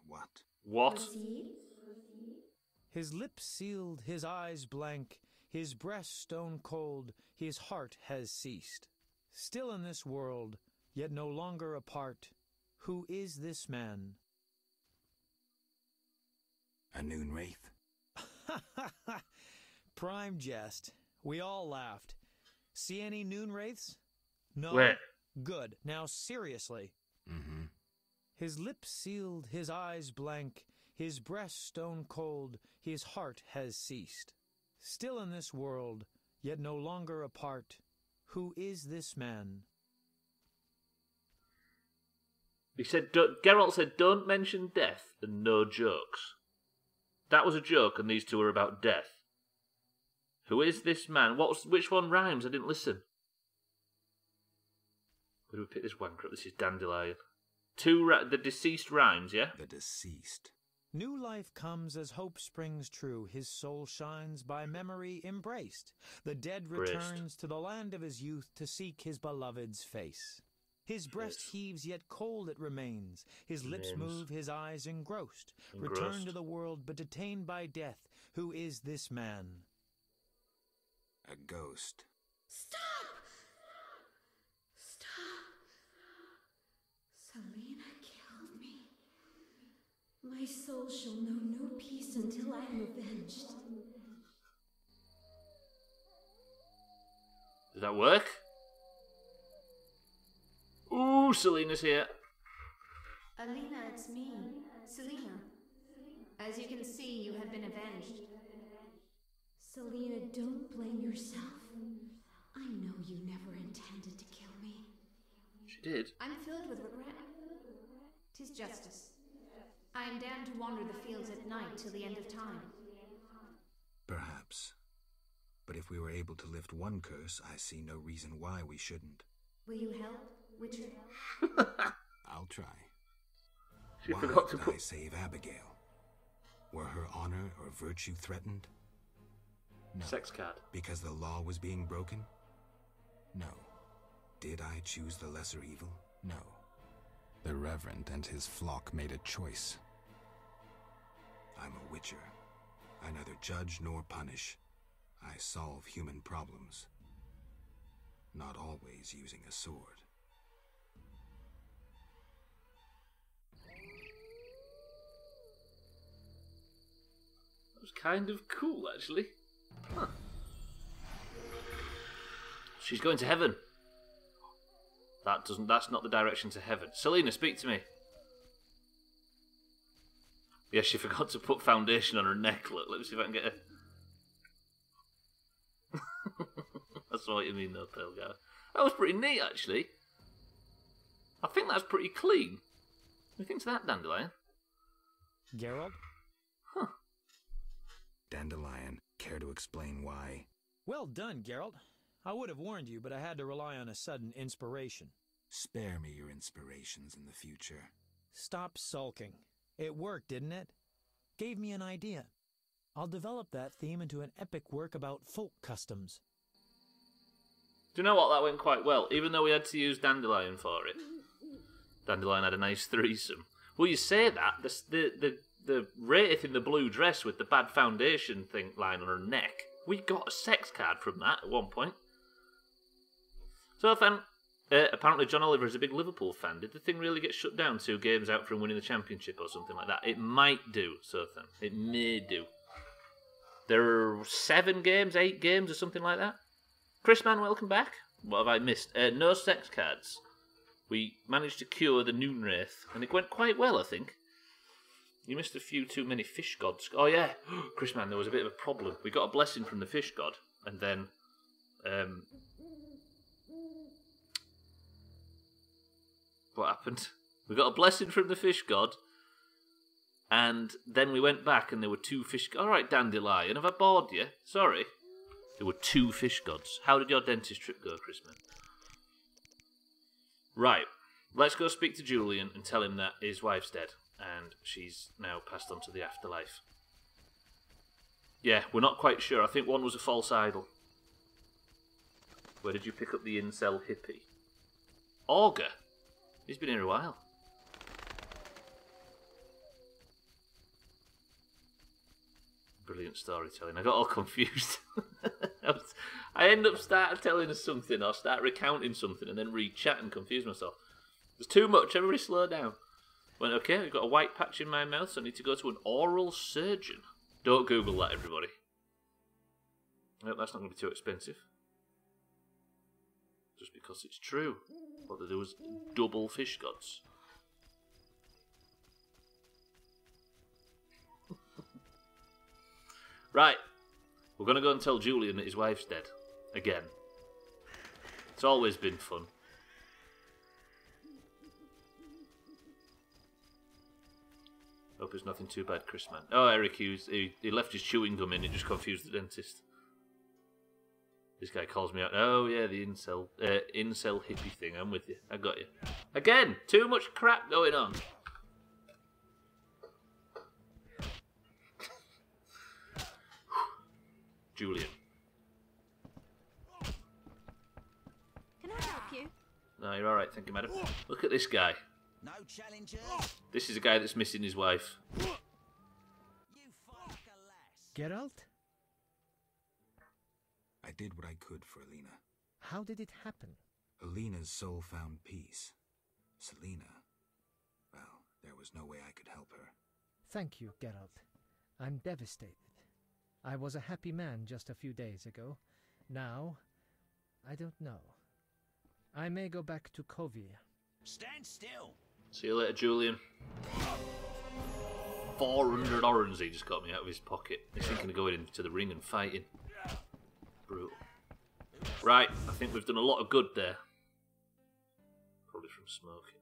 [SPEAKER 3] What?
[SPEAKER 1] What?
[SPEAKER 6] Proceed.
[SPEAKER 12] His lips sealed, his eyes blank, his breast stone cold, his heart has ceased. Still in this world, yet no longer apart. Who is this man?
[SPEAKER 3] A noon wraith?
[SPEAKER 12] Prime jest. We all laughed. See any noon wraiths? No?
[SPEAKER 1] Where?
[SPEAKER 12] Good. Now seriously.
[SPEAKER 3] Mm-hmm.
[SPEAKER 12] His lips sealed, his eyes blank, his breast stone cold, his heart has ceased. Still in this world, yet no longer apart. Who is this man?
[SPEAKER 1] He said, Geralt said, don't mention death and no jokes. That was a joke and these 2 are about death. Who is this man? Which one rhymes? I didn't listen. Where do we pick this wanker up? This is Dandelion. The deceased rhymes, yeah?
[SPEAKER 3] The deceased.
[SPEAKER 12] New life comes as hope springs true. His soul shines by memory embraced. The dead returns to the land of his youth to seek his beloved's face. His breast heaves, yet cold it remains. His lips move, his eyes engrossed. Return to the world, but detained by death. Who is this man?
[SPEAKER 3] A ghost.
[SPEAKER 6] Stop! Selena killed me. My soul shall know no peace until I am avenged.
[SPEAKER 1] Does that work? Ooh, Selena's here.
[SPEAKER 6] Alina, it's me, Selena. As you can see, you have been avenged. Selena, don't blame yourself. I know you never intended to kill me.
[SPEAKER 1] She did.
[SPEAKER 6] I'm filled with regret. 'Tis justice. I am damned to wander the fields at night till the end of time.
[SPEAKER 3] Perhaps. But if we were able to lift one curse, I see no reason why we shouldn't.
[SPEAKER 6] Will you help, Witcher?
[SPEAKER 3] I'll try.
[SPEAKER 1] She
[SPEAKER 3] Why
[SPEAKER 1] forgot to
[SPEAKER 3] did
[SPEAKER 1] put...
[SPEAKER 3] I save Abigail? Were her honor or virtue threatened? No.
[SPEAKER 1] Sex card.
[SPEAKER 3] Because the law was being broken? No. Did I choose the lesser evil? No. The Reverend and his flock made a choice. I'm a witcher. I neither judge nor punish. I solve human problems. Not always using a sword.
[SPEAKER 1] That was kind of cool, actually. Huh. She's going to heaven. That's not the direction to heaven. Selena, speak to me. Yeah, she forgot to put foundation on her neck. Look, let me see if I can get her. That's what you mean, though, pale guy. That was pretty neat, actually. I think that's pretty clean. What do you think to that, Dandelion?
[SPEAKER 12] Geralt?
[SPEAKER 1] Huh.
[SPEAKER 3] Dandelion, care to explain why?
[SPEAKER 12] Well done, Geralt. I would have warned you, but I had to rely on a sudden inspiration.
[SPEAKER 3] Spare me your inspirations in the future.
[SPEAKER 12] Stop sulking. It worked, didn't it? Gave me an idea. I'll develop that theme into an epic work about folk customs.
[SPEAKER 1] Do you know what? That went quite well, even though we had to use Dandelion for it. Dandelion had a nice threesome. Well, you say that, the Wraith in the blue dress with the bad foundation thing lying on her neck, we got a sex card from that at one point. So then, apparently John Oliver is a big Liverpool fan. Did the thing really get shut down 2 games out from winning the championship or something like that? It might do, so then. It may do. There are 7 games, 8 games or something like that. Chris Man, welcome back. What have I missed? No sex cards. We managed to cure the Noon Wraith, and it went quite well, I think. You missed a few too many fish gods. Oh, yeah. Chris Man, there was a bit of a problem. We got a blessing from the fish god, and then... what happened? We got a blessing from the fish god, and then we went back, and there were 2 fish... All right, Dandelion, have I bored you? Sorry. There were 2 fish gods. How did your dentist trip go, Chris Man? Right. Let's go speak to Julian and tell him that his wife's dead, and she's now passed on to the afterlife. Yeah, we're not quite sure. I think one was a false idol. Where did you pick up the incel hippie? Augur? He's been here a while. Brilliant storytelling. I got all confused. I end up starting telling us something or start recounting something and then re-chat and confuse myself. There's too much. Everybody slow down. Went, okay, I've got a white patch in my mouth, so I need to go to an oral surgeon. Don't Google that, everybody. I hope that's not going to be too expensive. Just because it's true. What they do is double fish gods. Right. We're going to go and tell Julian that his wife's dead. Again. It's always been fun. Hope it's nothing too bad, Chris Man. Oh, Eric, he left his chewing gum in. It just confused the dentist. This guy calls me out. Oh, yeah, the incel hippie thing. I'm with you. I got you. Again, too much crap going on. Julian.
[SPEAKER 7] Can I help you?
[SPEAKER 1] No, you're alright, thank you, madam. Look at this guy.
[SPEAKER 4] No challengers.
[SPEAKER 1] This is a guy that's missing his wife.
[SPEAKER 4] You fight like a lass.
[SPEAKER 14] Geralt?
[SPEAKER 3] I did what I could for Alina.
[SPEAKER 14] How did it happen?
[SPEAKER 3] Alina's soul found peace. Selena, well, there was no way I could help her.
[SPEAKER 14] Thank you, Geralt. I'm devastated. I was a happy man just a few days ago. Now, I don't know. I may go back to Kovir.
[SPEAKER 13] Stand still.
[SPEAKER 1] See you later, Julian. 400 orange he just got me out of his pocket. He's thinking of going into the ring and fighting. Brutal. Right, I think we've done a lot of good there. Probably from smoking.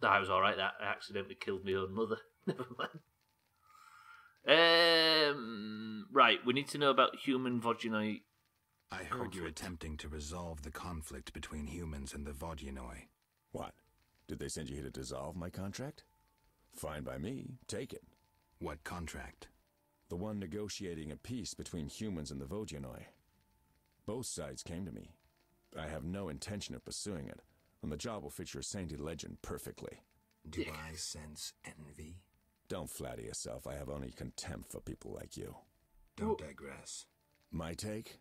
[SPEAKER 1] I was alright, that I accidentally killed my own mother. Never mind. Right, we need to know about human Vodunoi.
[SPEAKER 3] I heard you're attempting to resolve the conflict between humans and the Vodunoi.
[SPEAKER 10] What? Did they send you here to dissolve my contract? Fine by me. Take it.
[SPEAKER 3] What contract?
[SPEAKER 10] The one negotiating a peace between humans and the Vodunoi. Both sides came to me. I have no intention of pursuing it, and the job will fit your sainty legend perfectly.
[SPEAKER 3] Do I sense envy?
[SPEAKER 10] Don't flatter yourself. I have only contempt for people like you.
[SPEAKER 3] Don't digress.
[SPEAKER 10] My take?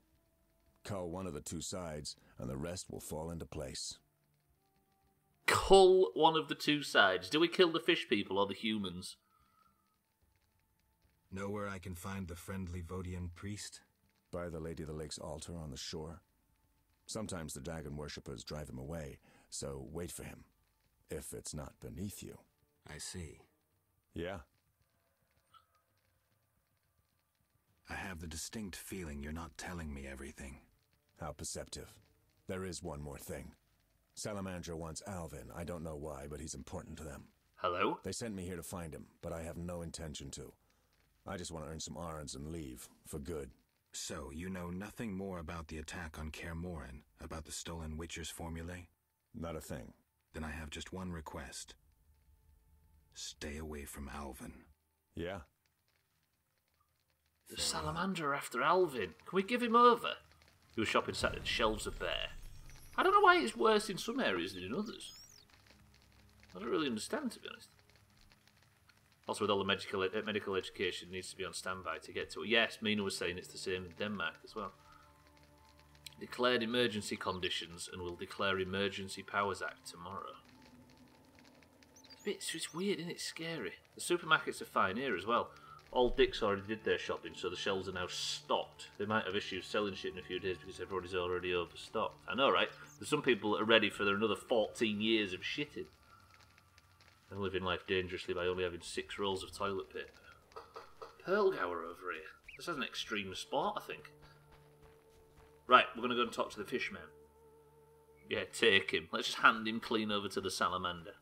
[SPEAKER 10] Cull one of the two sides, and the rest will fall into place.
[SPEAKER 1] Cull one of the two sides. Do we kill the fish people or the humans?
[SPEAKER 3] Know where I can find the friendly Vodian priest?
[SPEAKER 10] By the Lady of the Lake's altar on the shore. Sometimes the dragon worshippers drive him away, so wait for him. If it's not beneath you.
[SPEAKER 3] I see.
[SPEAKER 10] Yeah?
[SPEAKER 3] I have the distinct feeling you're not telling me everything.
[SPEAKER 10] How perceptive. There is one more thing. Salamandra wants Alvin. I don't know why, but he's important to them.
[SPEAKER 1] Hello?
[SPEAKER 10] They sent me here to find him, but I have no intention to. I just want to earn some Arons and leave, for good.
[SPEAKER 3] So, you know nothing more about the attack on Kaer Morhen, about the stolen Witcher's formulae?
[SPEAKER 10] Not a thing.
[SPEAKER 3] Then I have just one request. Stay away from Alvin.
[SPEAKER 10] Yeah?
[SPEAKER 1] The salamander after Alvin. Can we give him over? He was shopping Saturday. The shelves are bare. I don't know why it's worse in some areas than in others. I don't really understand, to be honest. Also, with all the medical education, it needs to be on standby to get to it. Yes, Mina was saying it's the same in Denmark as well. Declared emergency conditions and will declare Emergency Powers Act tomorrow. It's weird, isn't it? It's scary. The supermarkets are fine here as well. All Dick's already did their shopping, so the shelves are now stocked. They might have issues selling shit in a few days because everybody's already overstocked. I know, right? There's some people that are ready for another 14 years of shitting. And living life dangerously by only having 6 rolls of toilet paper. Pearlgower over here. This is an extreme sport, I think. Right, we're going to go and talk to the fishman. Yeah, take him. Let's just hand him clean over to the salamander.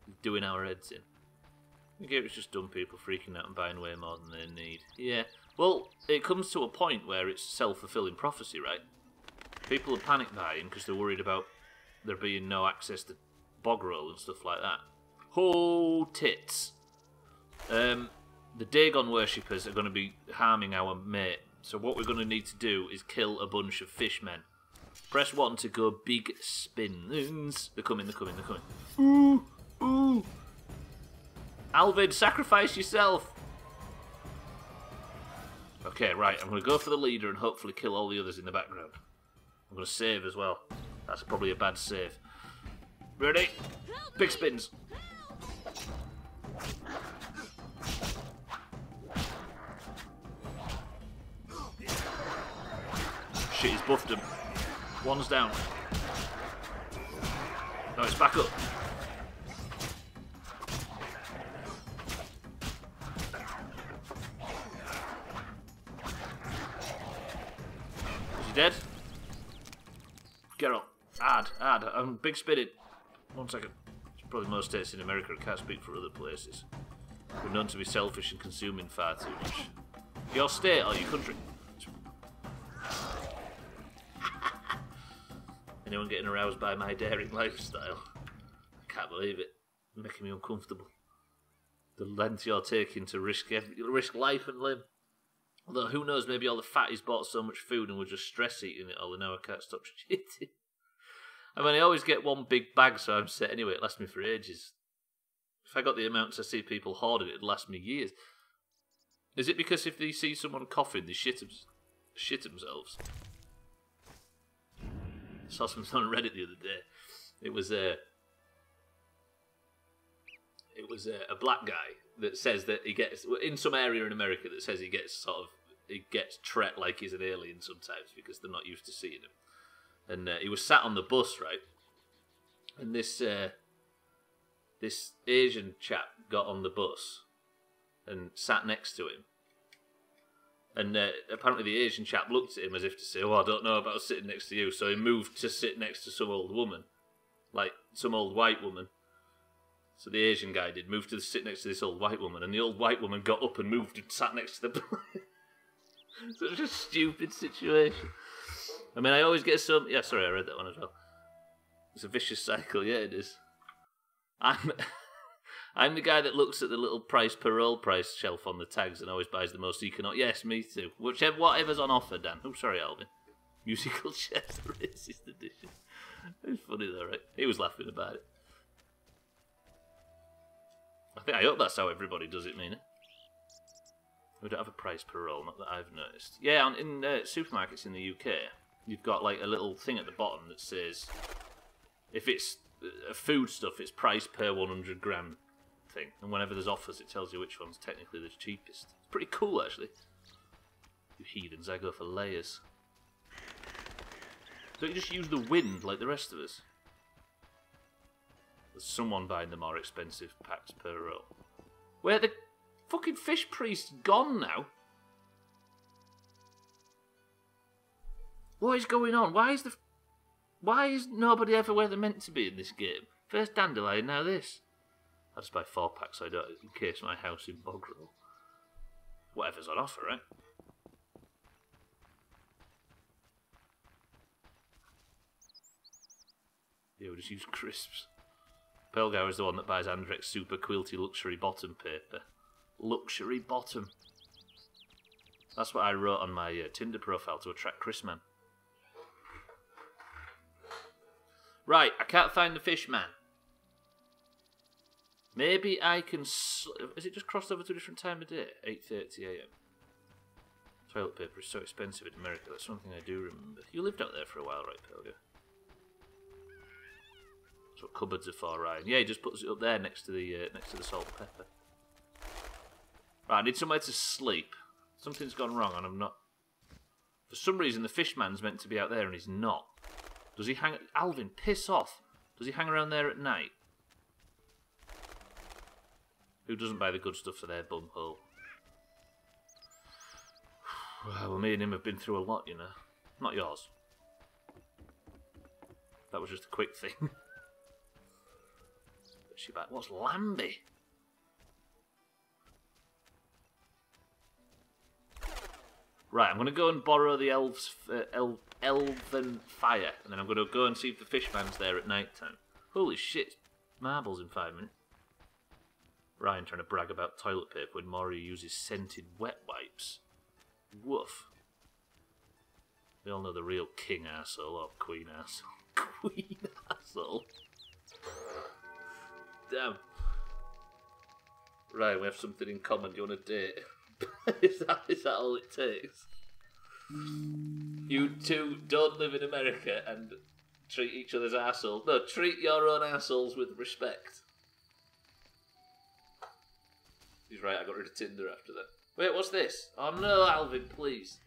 [SPEAKER 1] He's doing our heads in. I think it's just dumb people freaking out and buying way more than they need. Yeah, well, it comes to a point where it's self-fulfilling prophecy, right? People are panic buying because they're worried about there being no access to bog roll and stuff like that. Oh, tits. The Dagon worshippers are going to be harming our mate. So what we're going to need to do is kill a bunch of fishmen. Press 1 to go big spins. They're coming. Ooh, ooh. Alvin, sacrifice yourself. Okay, right. I'm going to go for the leader and hopefully kill all the others in the background. I'm going to save as well. That's probably a bad save. Ready? Big spins. Shit, he's buffed him. One's down. No, it's back up. Is he dead? Get up. Add. I'm big spinning. 1 second. It's probably most states in America. I can't speak for other places. We're known to be selfish and consuming far too much. Your state or your country? Anyone getting aroused by my daring lifestyle? I can't believe it. It's making me uncomfortable. The length you're taking to risk life and limb. Although, who knows, maybe all the fatties bought so much food and were just stress eating it all and now I can't stop shitting. I mean, I always get one big bag, so I'm set anyway. It lasts me for ages. If I got the amounts I see people hoarding, it'd last me years. Is it because if they see someone coughing, they shit themselves? I saw something on Reddit the other day. It was a black guy that says that he gets in some area in America that says he gets treated like he's an alien sometimes because they're not used to seeing him. And he was sat on the bus, right? And this Asian chap got on the bus and sat next to him. And apparently the Asian chap looked at him as if to say, "Oh, I don't know about sitting next to you." So he moved to sit next to some old woman, like some old white woman. So the Asian guy did move to sit next to this old white woman, and the old white woman got up and moved and sat next to the boy. Such a stupid situation. I mean, I always get some... Yeah, sorry, I read that one as well. It's a vicious cycle, yeah, it is. I'm the guy that looks at the little parole price shelf on the tags and always buys the most economic. Yes, me too. Whatever's on offer, Dan. Oh, sorry, Alvin. Musical chairs, racist edition. It's funny though, right? He was laughing about it. I hope that's how everybody does it, Mina. We don't have a price per roll, not that I've noticed. Yeah, in supermarkets in the UK, you've got like a little thing at the bottom that says, if it's food stuff, it's price per 100 gram thing. And whenever there's offers, it tells you which one's technically the cheapest. It's pretty cool, actually. You heathens, I go for layers. Don't you just use the wind like the rest of us? There's someone buying the more expensive packs per row. Where the fucking fish priest's gone now? What is going on? Why is nobody ever where they're meant to be in this game? First dandelion, now this. I'll just buy 4 packs so I don't, in case my house in Bogrel. Whatever's on offer, right? Yeah, we'll just use crisps. Pelgar is the one that buys Andrex super quilty luxury bottom paper. Luxury bottom. That's what I wrote on my Tinder profile to attract Chris Man. Right, I can't find the fish man. Maybe I can... Is it just crossed over to a different time of day? 8:30 AM. Toilet paper is so expensive in America. That's one thing I do remember. You lived out there for a while, right, Pelgar? That's what cupboards are for, Ryan. Yeah, he just puts it up there next to the salt and pepper. Right, I need somewhere to sleep. Something's gone wrong, and I'm not. For some reason, the fishman's meant to be out there, and he's not. Does he hang? Alvin, piss off! Does he hang around there at night? Who doesn't buy the good stuff for their bumhole? Well, me and him have been through a lot, you know. Not yours. That was just a quick thing. She back. What's Lambie? Right, I'm going to go and borrow the elven fire, and then I'm going to go and see if the fishman's there at night time. Holy shit, marbles in 5 minutes. Ryan trying to brag about toilet paper when Maury uses scented wet wipes. Woof. We all know the real king arsehole or queen arsehole. Queen arsehole. Damn. Ryan, we have something in common. Do you want a date? Is that all it takes? You two don't live in America and treat each other's arseholes. No, treat your own arseholes with respect. He's right, I got rid of Tinder after that. Wait, what's this? Oh no, Alvin, please.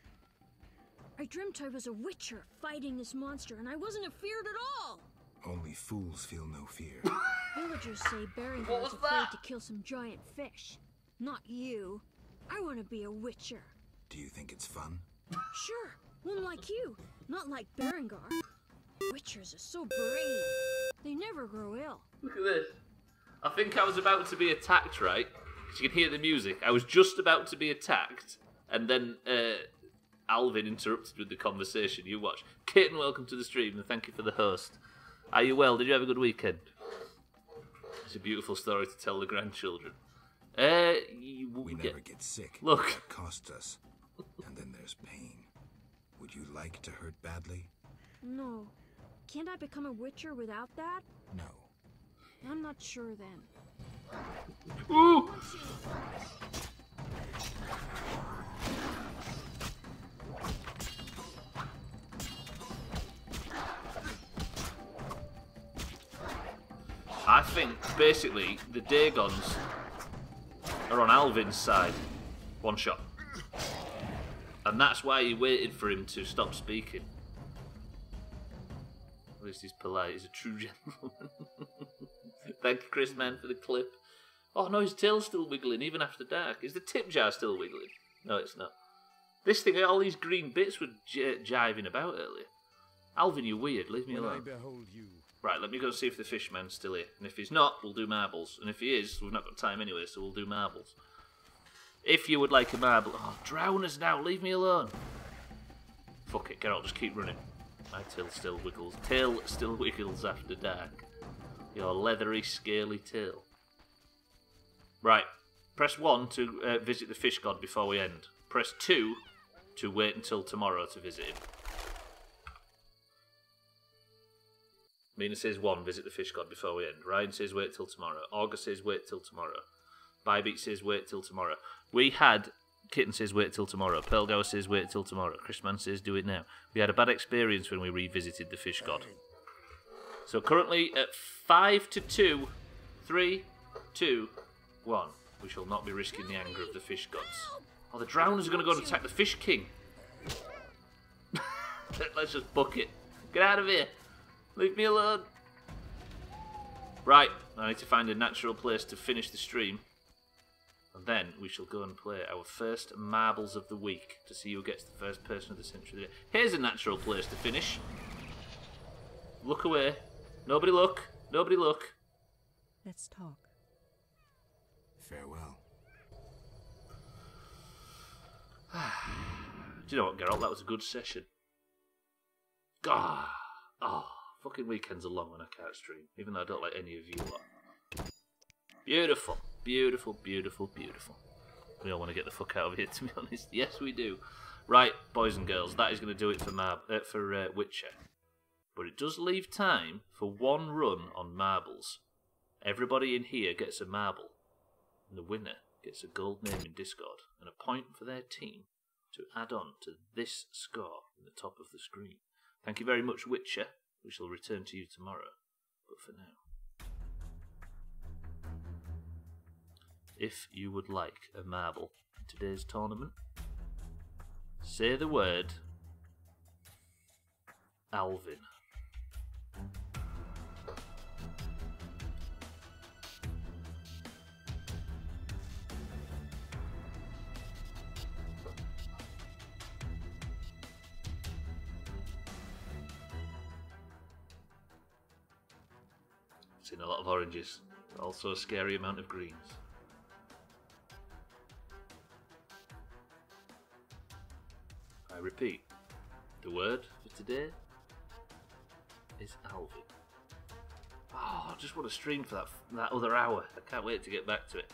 [SPEAKER 7] I dreamt I was a witcher fighting this monster, and I wasn't afeared at all.
[SPEAKER 3] Only fools feel no fear.
[SPEAKER 7] Villagers say Berengar is afraid to kill some giant fish. Not you. I want to be a witcher.
[SPEAKER 3] Do you think it's fun?
[SPEAKER 7] Sure, one like you, not like Berengar. Witchers are so brave. They never grow ill.
[SPEAKER 1] Look at this. I think I was about to be attacked, right? You can hear the music. I was just about to be attacked, and then Alvin interrupted with the conversation. You watch. Kitten, welcome to the stream, and thank you for the host. Are you well? Did you have a good weekend? It's a beautiful story to tell the grandchildren.
[SPEAKER 3] We never get sick.
[SPEAKER 1] Look.
[SPEAKER 3] It costs us. And then there's pain. Would you like to hurt badly?
[SPEAKER 7] No. Can't I become a witcher without that?
[SPEAKER 3] No.
[SPEAKER 7] I'm not sure then.
[SPEAKER 1] Ooh! I think, basically, the Dagons are on Alvin's side. One shot. And that's why he waited for him to stop speaking. At least he's polite, he's a true gentleman. Thank you, Chris Man, for the clip. Oh no, his tail's still wiggling, even after dark. Is the tip jar still wiggling? No, it's not. This thing, all these green bits were jiving about earlier. Alvin, you're weird, leave me alone.
[SPEAKER 15] When I behold you,
[SPEAKER 1] Right, let me go see if the fishman's still here. And if he's not, we'll do marbles. And if he is, we've not got time anyway, so we'll do marbles. If you would like a marble... Oh, drown us now, leave me alone. Fuck it, Geralt, just keep running. My tail still wiggles. Tail still wiggles after dark. Your leathery, scaly tail. Right, press 1 to visit the fish god before we end. Press 2 to wait until tomorrow to visit him. Mina says 1, visit the fish god before we end. Ryan says wait till tomorrow. August says wait till tomorrow. Bybeat says wait till tomorrow. We had... Kitten says wait till tomorrow. Pearlgower says wait till tomorrow. Chrisman says do it now. We had a bad experience when we revisited the fish god. So currently at 5 to 2, 3, 2, 1. We shall not be risking the anger of the fish gods. Oh, the drowners are going to go and attack the fish king. Let's just book it. Get out of here. Leave me alone. Right, I need to find a natural place to finish the stream. And then we shall go and play our first marbles of the week to see who gets the first person of the century. Here's a natural place to finish. Look away. Nobody look. Nobody look.
[SPEAKER 2] Let's talk.
[SPEAKER 3] Farewell.
[SPEAKER 1] Do you know what, Geralt? That was a good session. God. Oh, fucking weekends are long when I can't stream, even though I don't like any of you lot. Beautiful. Beautiful, beautiful, beautiful. We all want to get the fuck out of here, to be honest. Yes, we do. Right, boys and girls, that is going to do it for Witcher. But it does leave time for one run on marbles. Everybody in here gets a marble, and the winner gets a gold name in Discord and a point for their team to add on to this score in the top of the screen. Thank you very much, Witcher. We shall return to you tomorrow. But for now, if you would like a marble in today's tournament, say the word Alvin. Seen a lot of oranges, but also a scary amount of greens. I repeat, the word for today is Alvin. Oh, I just want to stream for that other hour. I can't wait to get back to it.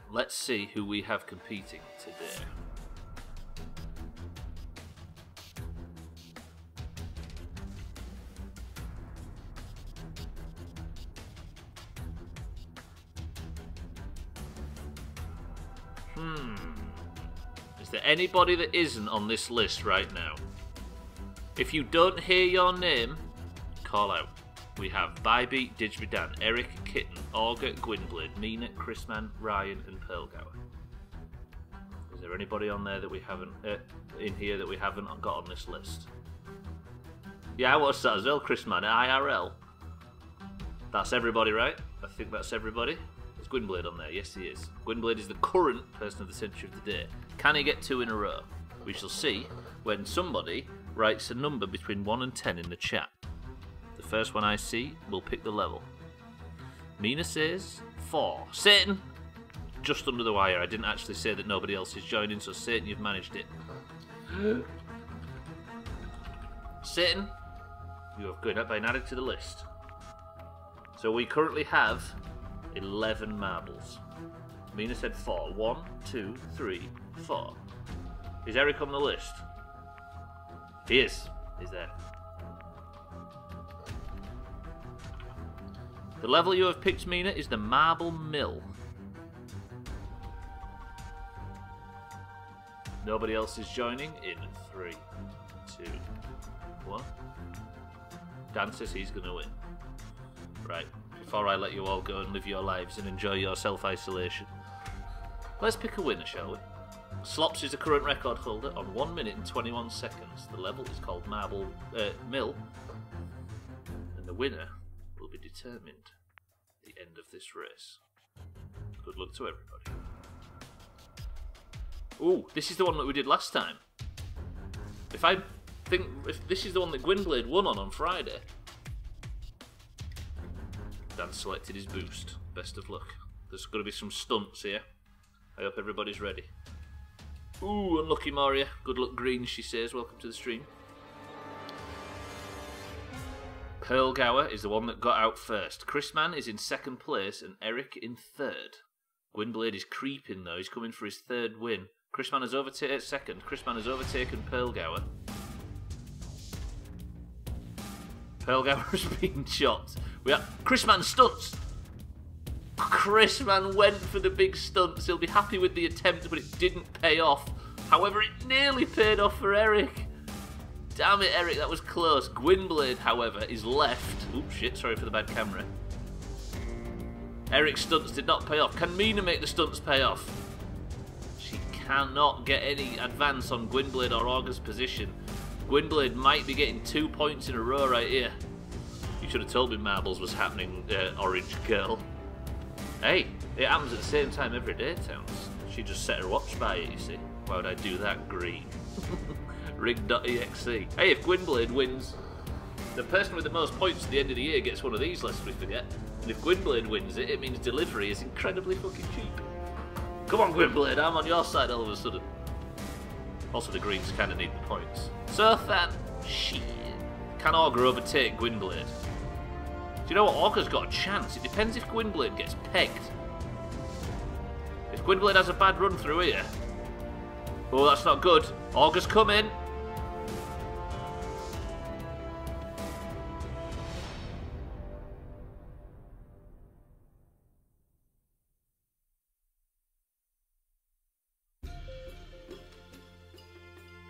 [SPEAKER 1] Let's see who we have competing today. Is there anybody that isn't on this list right now? If you don't hear your name, call out. We have Bybeat, Didgeridoo, Eric, Kitten, Augur, Gwynblade, Mina, Chrisman, Ryan, and Pearlgower. Is there anybody on there that we haven't in here that we haven't got on this list? Yeah, I watched that as well, Chrisman, IRL. That's everybody, right? I think that's everybody. Is Gwynblade on there? Yes, he is. Gwynblade is the current person of the century of the day. Can he get 2 in a row? We shall see when somebody writes a number between 1 and 10 in the chat. The first one I see will pick the level. Mina says 4. Satan! Just under the wire. I didn't actually say that nobody else is joining, so Satan, you've managed it. Satan, you have been added to the list. So we currently have 11 marbles. Mina said 4. 1, 2, 3, 4. Is Eric on the list? He is. He's there. The level you have picked, Mina, is the Marble Mill. Nobody else is joining in 3, 2, 1. Dan says he's going to win. Right. Before I let you all go and live your lives and enjoy your self-isolation, let's pick a winner, shall we? Slops is the current record holder on 1 minute and 21 seconds. The level is called Marble Mill, and the winner will be determined at the end of this race. Good luck to everybody. Ooh, this is the one that we did last time. If this is the one that Gwynblade won on Friday, Dan selected his boost. Best of luck. There's going to be some stunts here. I hope everybody's ready. Ooh, unlucky Moria. Good luck, Green, she says. Welcome to the stream. Pearlgower is the one that got out first. Chrisman is in second place and Eric in third. Gwynblade is creeping though. He's coming for his third win. Chrisman has overtaken second. Chrisman has overtaken Pearlgower. Pearlgower has been shot. Chrisman stunts. Chrisman went for the big stunts. He'll be happy with the attempt, but it didn't pay off. However, it nearly paid off for Eric. Damn it, Eric, that was close. Gwynblade, however, is left. Oops, shit, sorry for the bad camera. Eric's stunts did not pay off. Can Mina make the stunts pay off? She cannot get any advance on Gwynblade or Augur's position. Gwynblade might be getting 2 points in a row right here. You should have told me Marbles was happening, Orange Girl. Hey, it happens at the same time every day, Towns. She just set her watch by it, you see. Why would I do that, Green? Rig.exe. Hey, if Gwynblade wins, the person with the most points at the end of the year gets one of these, lest we forget. And if Gwynblade wins it, it means delivery is incredibly fucking cheap. Come on, Gwynblade, I'm on your side all of a sudden. Also, the Greens kind of need the points. So then, shit. Can Augur overtake Gwynblade? Do you know what? Augur's got a chance. It depends if Gwynblade gets pegged. If Gwynblade has a bad run through here. Oh, that's not good. Augur's coming.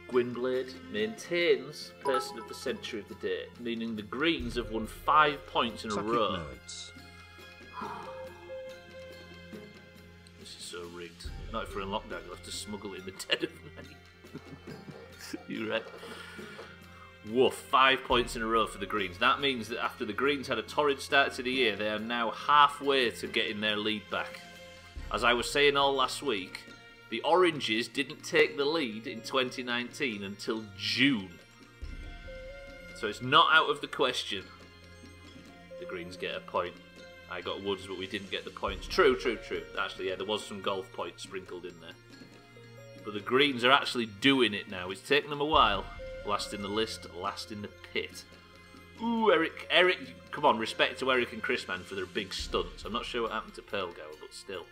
[SPEAKER 1] Gwynblade maintains Person of the Century of the day, meaning the Greens have won 5 points in a row. This is so rigged. Not if we're in lockdown, you'll have to smuggle it in the dead of night. You're right. Woof, 5 points in a row for the Greens. That means that after the Greens had a torrid start to the year, they are now halfway to getting their lead back. As I was saying all last week, the Oranges didn't take the lead in 2019 until June. So it's not out of the question. The Greens get a point. I got Woods, but we didn't get the points. True, true, true. Actually, yeah, there was some golf points sprinkled in there. But the Greens are actually doing it now. It's taken them a while. Last in the list, last in the pit. Ooh, Eric, come on, respect to Eric and Chrisman for their big stunts. I'm not sure what happened to Pearlgower, but still.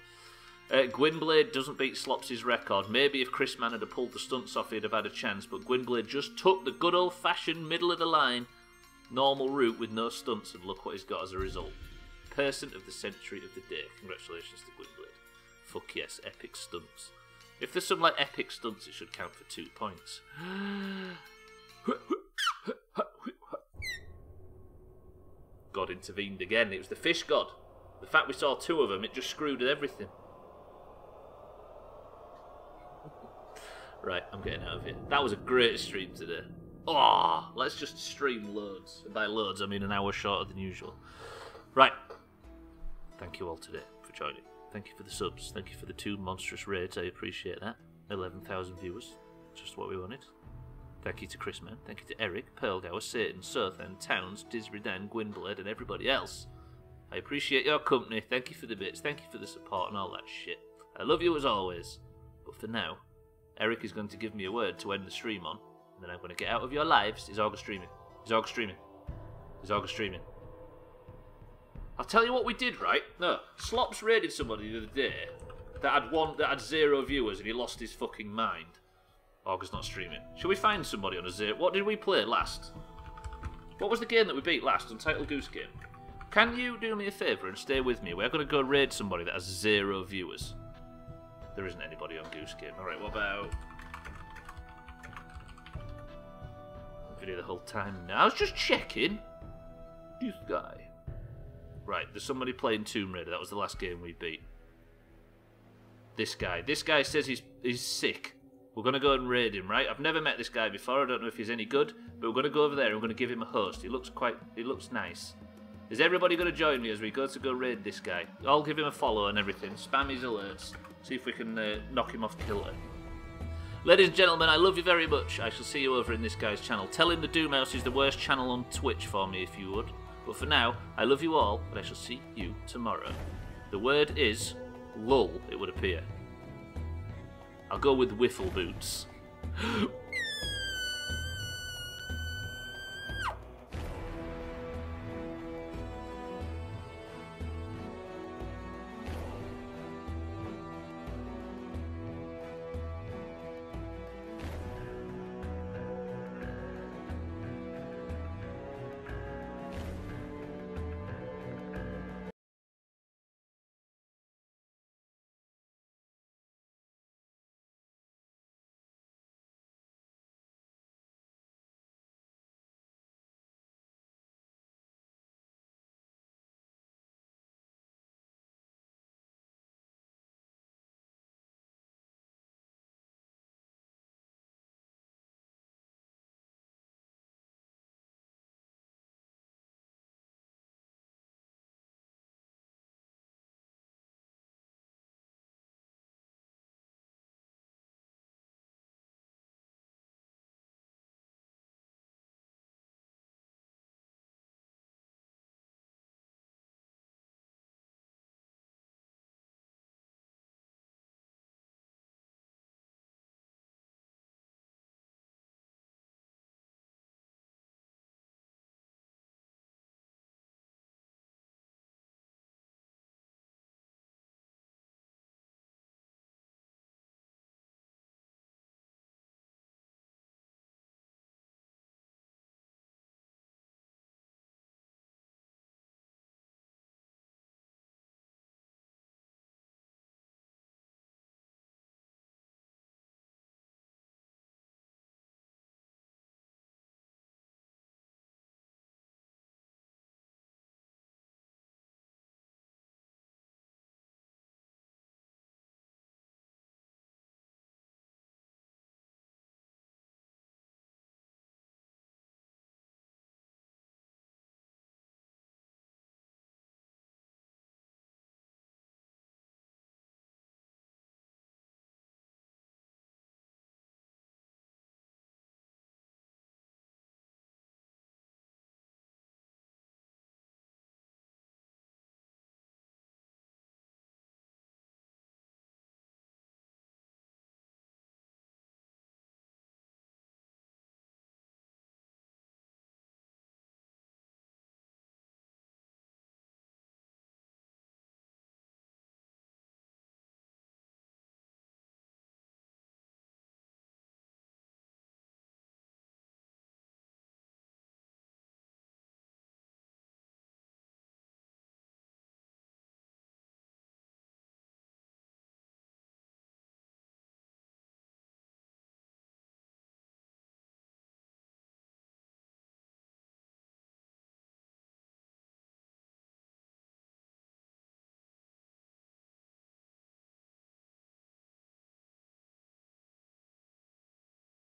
[SPEAKER 1] Gwynblade doesn't beat Slopsy's record. Maybe if Chrisman had pulled the stunts off, he'd have had a chance, but Gwynblade just took the good old-fashioned middle-of-the-line normal route with no stunts, and look what he's got as a result. Person of the Century of the day. Congratulations to Gwynblade. Fuck yes, epic stunts. If there's some, like, epic stunts, it should count for 2 points. God intervened again. It was the fish god. The fact we saw 2 of them, it just screwed everything. Right, I'm getting out of here. That was a great stream today. Oh, let's just stream loads. And by loads, I mean an hour shorter than usual. Right. Thank you all today for joining. Thank you for the subs. Thank you for the 2 monstrous raids. I appreciate that. 11,000 viewers. Just what we wanted. Thank you to Chrisman. Thank you to Eric, Pearlgower, Satan, Sothan, Towns, Disridan, Gwynblade, and everybody else. I appreciate your company. Thank you for the bits. Thank you for the support and all that shit. I love you as always. But for now, Eric is going to give me a word to end the stream on, and then I'm going to get out of your lives. Is Augur streaming? Is Augur streaming? Is Augur streaming? I'll tell you what we did, right? No, Slops raided somebody the other day that had 0 viewers, and he lost his fucking mind. Augur's not streaming. Shall we find somebody on a 0? What did we play last? What was the game that we beat last? Untitled Goose Game. Can you do me a favour and stay with me? We're going to go raid somebody that has 0 viewers. There isn't anybody on Goose Game. Alright, what about... video the whole time now. I was just checking. This guy. Right, there's somebody playing Tomb Raider. That was the last game we beat. This guy. This guy says he's sick. We're going to go and raid him, right? I've never met this guy before. I don't know if he's any good. But we're going to go over there and we're going to give him a host. He looks nice. Is everybody going to join me as we go raid this guy? I'll give him a follow and everything. Spam his alerts. See if we can knock him off kilter. Ladies and gentlemen, I love you very much. I shall see you over in this guy's channel. Tell him the Doomhaus is the worst channel on Twitch for me if you would. But for now, I love you all, and I shall see you tomorrow. The word is lull, it would appear. I'll go with wiffle boots.